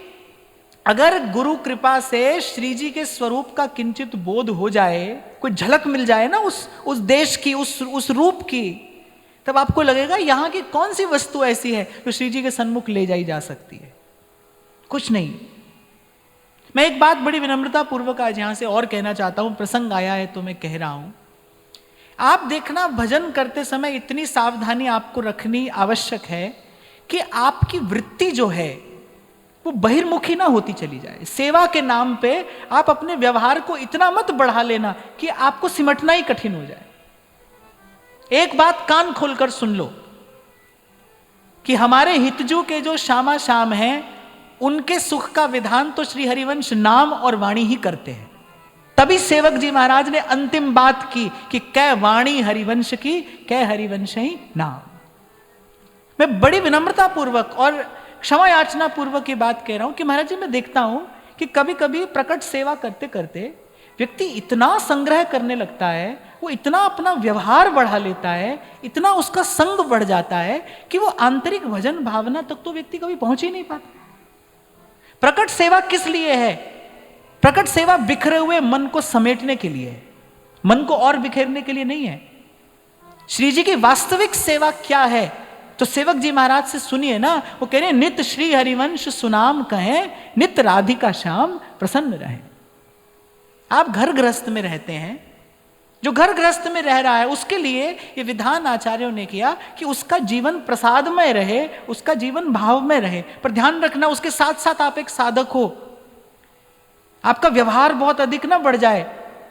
Speaker 1: अगर गुरु कृपा से श्री जी के स्वरूप का किंचित बोध हो जाए, कोई झलक मिल जाए ना उस देश की, उस रूप की, तब आपको लगेगा यहां की कौन सी वस्तु ऐसी है जो श्री जी के सन्मुख ले जाई जा सकती है। कुछ नहीं। मैं एक बात बड़ी विनम्रता पूर्वक आज यहां से और कहना चाहता हूं, प्रसंग आया है तो मैं कह रहा हूं। आप देखना भजन करते समय इतनी सावधानी आपको रखनी आवश्यक है कि आपकी वृत्ति जो है वो बहिर्मुखी ना होती चली जाए। सेवा के नाम पे आप अपने व्यवहार को इतना मत बढ़ा लेना कि आपको सिमटना ही कठिन हो जाए। एक बात कान खोलकर सुन लो कि हमारे हितजू के जो श्यामा श्याम हैं उनके सुख का विधान तो श्री हरिवंश नाम और वाणी ही करते हैं। तभी सेवक जी महाराज ने अंतिम बात की कि कै वाणी हरिवंश की, कै हरिवंश ही नाम। मैं बड़ी विनम्रता पूर्वक और क्षमा याचना पूर्वक ये बात कह रहा हूं कि महाराज जी मैं देखता हूं कि कभी कभी प्रकट सेवा करते करते व्यक्ति इतना संग्रह करने लगता है, वो इतना अपना व्यवहार बढ़ा लेता है, इतना उसका संग बढ़ जाता है कि वो आंतरिक भजन भावना तक तो व्यक्ति कभी पहुंच ही नहीं पाता। प्रकट सेवा किस लिए है? प्रकट सेवा बिखरे हुए मन को समेटने के लिए है, मन को और बिखेरने के लिए नहीं है। श्री जी की वास्तविक सेवा क्या है तो सेवक जी महाराज से सुनिए ना, वो कह रहे हैं नित श्री हरिवंश सुनाम कहें, नित राधिका श्याम प्रसन्न रहे। आप घर गृहस्थ में रहते हैं, जो घर गृहस्थ में रह रहा है उसके लिए ये विधान आचार्यों ने किया कि उसका जीवन प्रसादमय रहे, उसका जीवन भाव में रहे। पर ध्यान रखना उसके साथ साथ आप एक साधक हो, आपका व्यवहार बहुत अधिक ना बढ़ जाए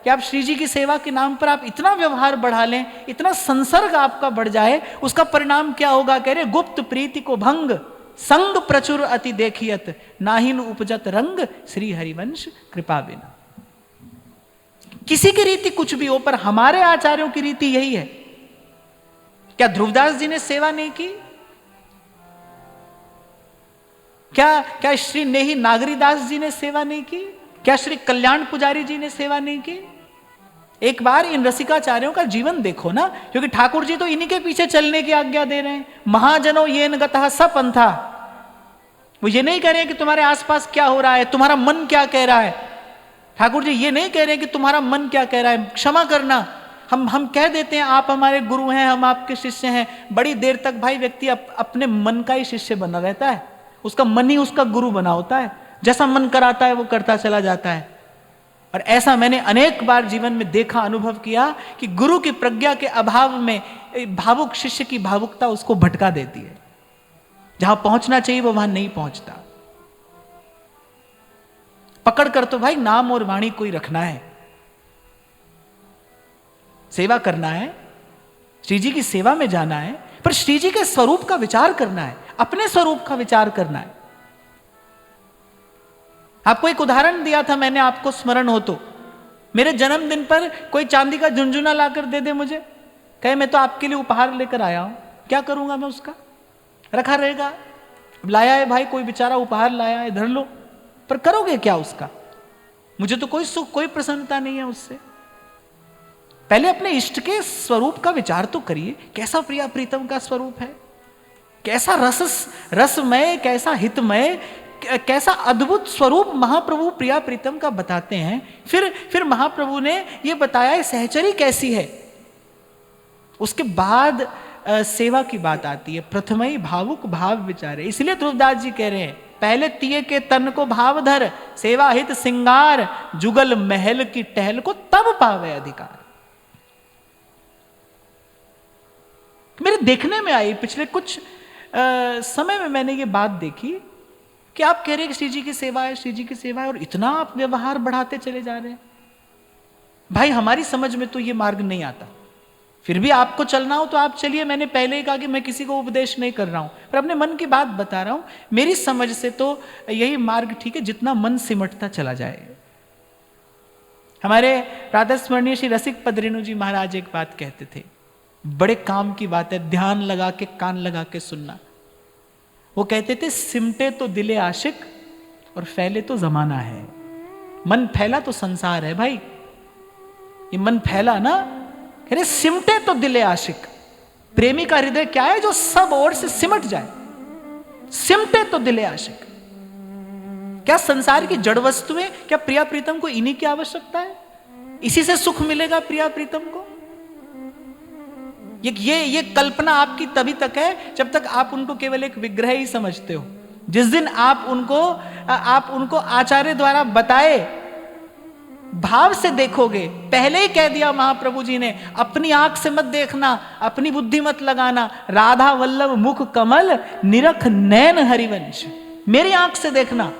Speaker 1: कि आप श्री जी की सेवा के नाम पर आप इतना व्यवहार बढ़ा लें, इतना संसर्ग आपका बढ़ जाए। उसका परिणाम क्या होगा? कह रहे गुप्त प्रीति को भंग, संग प्रचुर अति देखियत, नाहिन उपजत रंग श्री हरिवंश कृपा बिना। किसी की रीति कुछ भी हो, पर हमारे आचार्यों की रीति यही है। क्या ध्रुवदास जी ने सेवा नहीं की? क्या श्री नेही नागरीदास जी ने सेवा नहीं की? क्या श्री कल्याण पुजारी जी ने सेवा नहीं की? एक बार इन रसिकाचार्यों का जीवन देखो ना, क्योंकि ठाकुर जी तो इन्हीं के पीछे चलने की आज्ञा दे रहे हैं। महाजनो ये न गतः सपंथा, वो ये नहीं कह रहे हैं कि तुम्हारे आसपास क्या हो रहा है, तुम्हारा मन क्या कह रहा है। ठाकुर जी ये नहीं कह रहे हैं कि तुम्हारा मन क्या कह रहा है। क्षमा करना, हम कह देते हैं आप हमारे गुरु हैं, हम आपके शिष्य हैं। बड़ी देर तक भाई व्यक्ति अपने मन का ही शिष्य बना रहता है, उसका मन ही उसका गुरु बना होता है। जैसा मन कराता है वो करता चला जाता है। और ऐसा मैंने अनेक बार जीवन में देखा, अनुभव किया कि गुरु की प्रज्ञा के अभाव में भावुक शिष्य की भावुकता उसको भटका देती है। जहां पहुंचना चाहिए वो वहां नहीं पहुंचता। पकड़ कर तो भाई नाम और वाणी कोई रखना है, सेवा करना है, श्री जी की सेवा में जाना है, पर श्री जी के स्वरूप का विचार करना है, अपने स्वरूप का विचार करना है। आपको एक उदाहरण दिया था मैंने, आपको स्मरण हो तो, मेरे जन्मदिन पर कोई चांदी का झुनझुना लाकर दे दे मुझे, कहे मैं तो आपके लिए उपहार लेकर आया हूं, क्या करूंगा मैं उसका? रखा रहेगा। लाया है भाई, कोई बेचारा उपहार लाया है, धर लो, पर करोगे क्या उसका? मुझे तो कोई सुख, कोई प्रसन्नता नहीं है उससे। पहले अपने इष्ट के स्वरूप का विचार तो करिए। कैसा प्रिया प्रीतम का स्वरूप है, कैसा रसमय, कैसा हितमय, कैसा अद्भुत स्वरूप महाप्रभु प्रिया प्रीतम का बताते हैं। फिर महाप्रभु ने ये बताया सहचरी कैसी है। उसके बाद सेवा की बात आती है। प्रथमई भावुक भाव विचारे, इसलिए ध्रुवदास जी कह रहे हैं पहले तिये के तन को भाव धर, सेवा हित सिंगार, जुगल महल की टहल को तब पावे अधिकार। मेरे देखने में आई, पिछले कुछ समय में मैंने ये बात देखी कि आप कह रहे हैं कि श्री जी की सेवा है, श्री जी की सेवा है, और इतना आप व्यवहार बढ़ाते चले जा रहे हैं। भाई हमारी समझ में तो ये मार्ग नहीं आता। फिर भी आपको चलना हो तो आप चलिए। मैंने पहले ही कहा कि मैं किसी को उपदेश नहीं कर रहा हूं, पर अपने मन की बात बता रहा हूं। मेरी समझ से तो यही मार्ग ठीक है, जितना मन सिमटता चला जाए। हमारे प्रातः स्मरणीय श्री रसिक पद रेणु जी महाराज एक बात कहते थे, बड़े काम की बात है, ध्यान लगा के कान लगा के सुनना। वो कहते थे सिमटे तो दिले आशिक और फैले तो जमाना है। मन फैला तो संसार है भाई, ये मन फैला ना, कह रहे सिमटे तो दिले आशिक। प्रेमी का हृदय क्या है? जो सब ओर से सिमट जाए। सिमटे तो दिले आशिक। क्या संसार की जड़ वस्तुएं, क्या प्रिया प्रीतम को इन्हीं की आवश्यकता है? इसी से सुख मिलेगा प्रिया प्रीतम को? ये कल्पना आपकी तभी तक है जब तक आप उनको केवल एक विग्रह ही समझते हो। जिस दिन आप उनको आचार्य द्वारा बताए भाव से देखोगे, पहले ही कह दिया महाप्रभु जी ने, अपनी आंख से मत देखना, अपनी बुद्धि मत लगाना, राधा वल्लभ मुख कमल निरख नैन हरिवंश, मेरी आंख से देखना।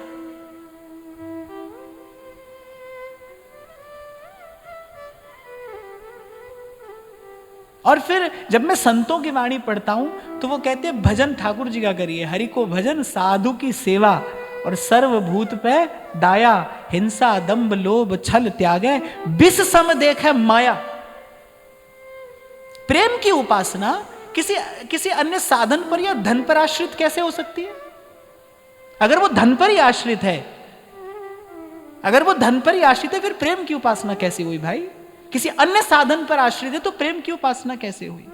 Speaker 1: और फिर जब मैं संतों की वाणी पढ़ता हूं तो वो कहते हैं भजन ठाकुर जी का करिए, हरि को भजन साधु की सेवा, और सर्वभूत पे दाया, हिंसा दंभ लोभ छल त्यागे, बिस सम देखे माया। प्रेम की उपासना किसी अन्य साधन पर या धन पर आश्रित कैसे हो सकती है? अगर वो धन पर ही आश्रित है, फिर प्रेम की उपासना कैसे हुई भाई? किसी अन्य साधन पर आश्रित है तो प्रेम की उपासना कैसे हुई?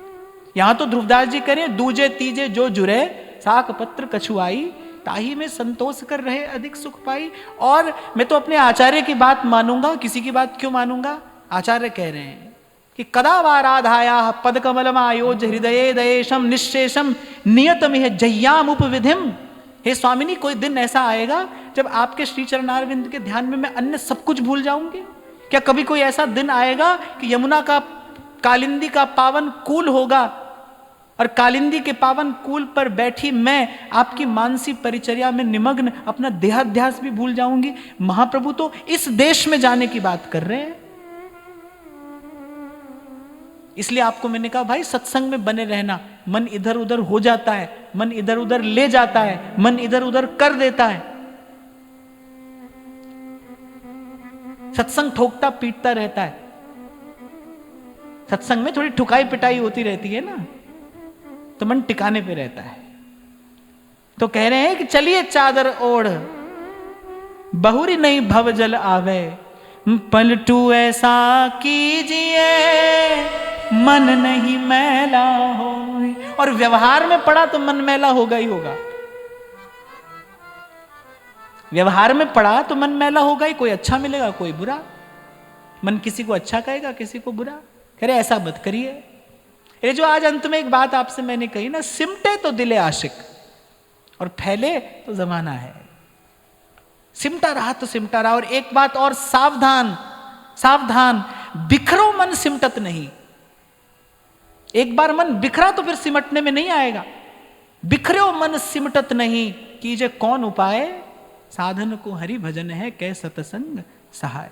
Speaker 1: यहां तो ध्रुवदास जी करें, दूजे तीजे जो जुरे, साक पत्र कछुआई, ताही में संतोष कर रहे अधिक सुख पाई। और मैं तो अपने आचार्य की बात मानूंगा, किसी की बात क्यों मानूंगा? आचार्य कह रहे हैं कि कदा वाराधाया पद कमलमायोज हृदये दयेशम निश्शेषम नियतमिह जय्याम उपविधिम। हे स्वामिनी, कोई दिन ऐसा आएगा जब आपके श्री चरणारविंद के ध्यान में मैं अन्य सब कुछ भूल जाऊंगी? क्या कभी कोई ऐसा दिन आएगा कि यमुना का कालिंदी का पावन कूल होगा और कालिंदी के पावन कूल पर बैठी मैं आपकी मानसी परिचर्या में निमग्न अपना देहाध्यास भी भूल जाऊंगी? महाप्रभु तो इस देश में जाने की बात कर रहे हैं। इसलिए आपको मैंने कहा भाई सत्संग में बने रहना। मन इधर उधर हो जाता है, मन इधर उधर ले जाता है, मन इधर उधर कर देता है। सत्संग ठोकता पीटता रहता है। सत्संग में थोड़ी ठुकाई पिटाई होती रहती है ना, तो मन टिकाने पे रहता है। तो कह रहे हैं कि चलिए चादर ओढ़, बहुरी नहीं भव जल आवे, पलटू ऐसा कीजिए मन नहीं मैला हो। और व्यवहार में पड़ा तो मन मैला होगा ही होगा। व्यवहार में पड़ा तो मन मैला होगा ही। कोई अच्छा मिलेगा, कोई बुरा। मन किसी को अच्छा कहेगा, किसी को बुरा। कह रहे ऐसा मत करिए। ये जो आज अंत में एक बात आपसे मैंने कही ना, सिमटे तो दिले आशिक और फैले तो जमाना है। सिमटा रहा तो सिमटा रहा। और एक बात और, सावधान सावधान, बिखरो मन सिमटत नहीं। एक बार मन बिखरा तो फिर सिमटने में नहीं आएगा। बिखरो मन सिमटत नहीं, कीजे कौन उपाय, साधन को हरि भजन है कै सतसंग सहाय।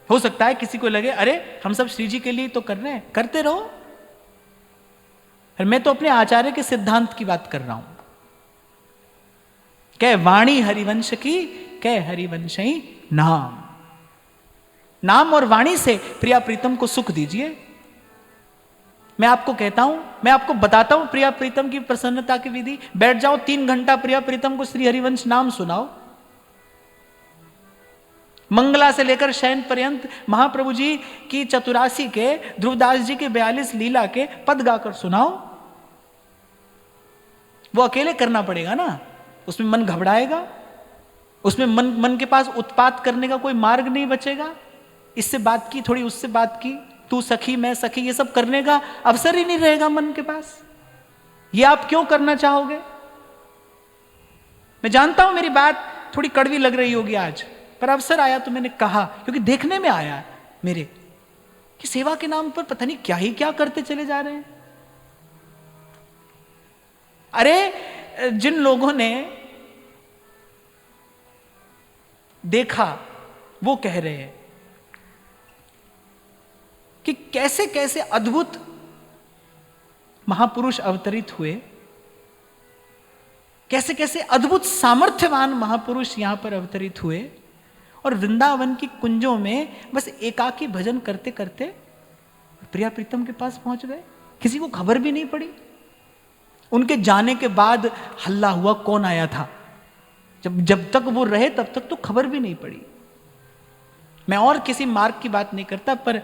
Speaker 1: हो सकता है किसी को लगे अरे हम सब श्री जी के लिए तो कर रहे हैं, करते रहो। मैं तो अपने आचार्य के सिद्धांत की बात कर रहा हूं। कै वाणी हरिवंश की, कै हरिवंश ही नाम। नाम और वाणी से प्रिया प्रीतम को सुख दीजिए। मैं आपको कहता हूं, मैं आपको बताता हूं प्रिया प्रीतम की प्रसन्नता की विधि। बैठ जाओ 3 घंटा प्रिया प्रीतम को श्री हरिवंश नाम सुनाओ। मंगला से लेकर शयन पर्यंत महाप्रभु जी की 84 के, ध्रुवदास जी के 42 लीला के पद गाकर सुनाओ। वो अकेले करना पड़ेगा ना, उसमें मन घबराएगा, उसमें मन के पास उत्पात करने का कोई मार्ग नहीं बचेगा। इससे बात की, थोड़ी उससे बात की, तू सखी मैं सखी, ये सब करने का अवसर ही नहीं रहेगा मन के पास। ये आप क्यों करना चाहोगे? मैं जानता हूं मेरी बात थोड़ी कड़वी लग रही होगी आज, पर अवसर आया तो मैंने कहा, क्योंकि देखने में आया मेरे कि सेवा के नाम पर पता नहीं क्या ही क्या करते चले जा रहे हैं। अरे जिन लोगों ने देखा वो कह रहे हैं कि कैसे कैसे अद्भुत महापुरुष अवतरित हुए, कैसे कैसे अद्भुत सामर्थ्यवान महापुरुष यहां पर अवतरित हुए, और वृंदावन की कुंजों में बस एकाकी भजन करते करते प्रिया प्रीतम के पास पहुंच गए, किसी को खबर भी नहीं पड़ी। उनके जाने के बाद हल्ला हुआ कौन आया था, जब तक वो रहे तब तक तो खबर भी नहीं पड़ी। मैं और किसी मार्ग की बात नहीं करता, पर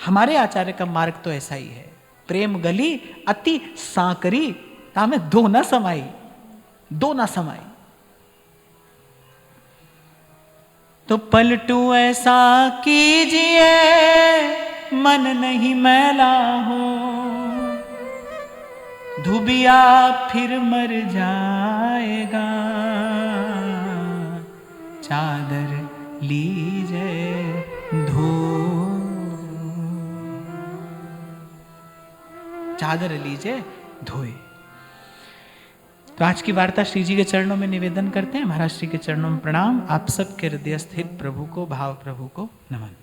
Speaker 1: हमारे आचार्य का मार्ग तो ऐसा ही है। प्रेम गली अति सांकरी, तामे दो ना समाई, दो ना समाई। तो पलटू ऐसा कीजिए मन नहीं मैला हो, धुबिया फिर मर जाएगा, चादर लीजिए धो, चादर लीजिए धोए। तो आज की वार्ता श्री जी के चरणों में निवेदन करते हैं। महाराज श्री के चरणों में प्रणाम। आप सबके हृदय स्थित प्रभु को, भाव प्रभु को नमन।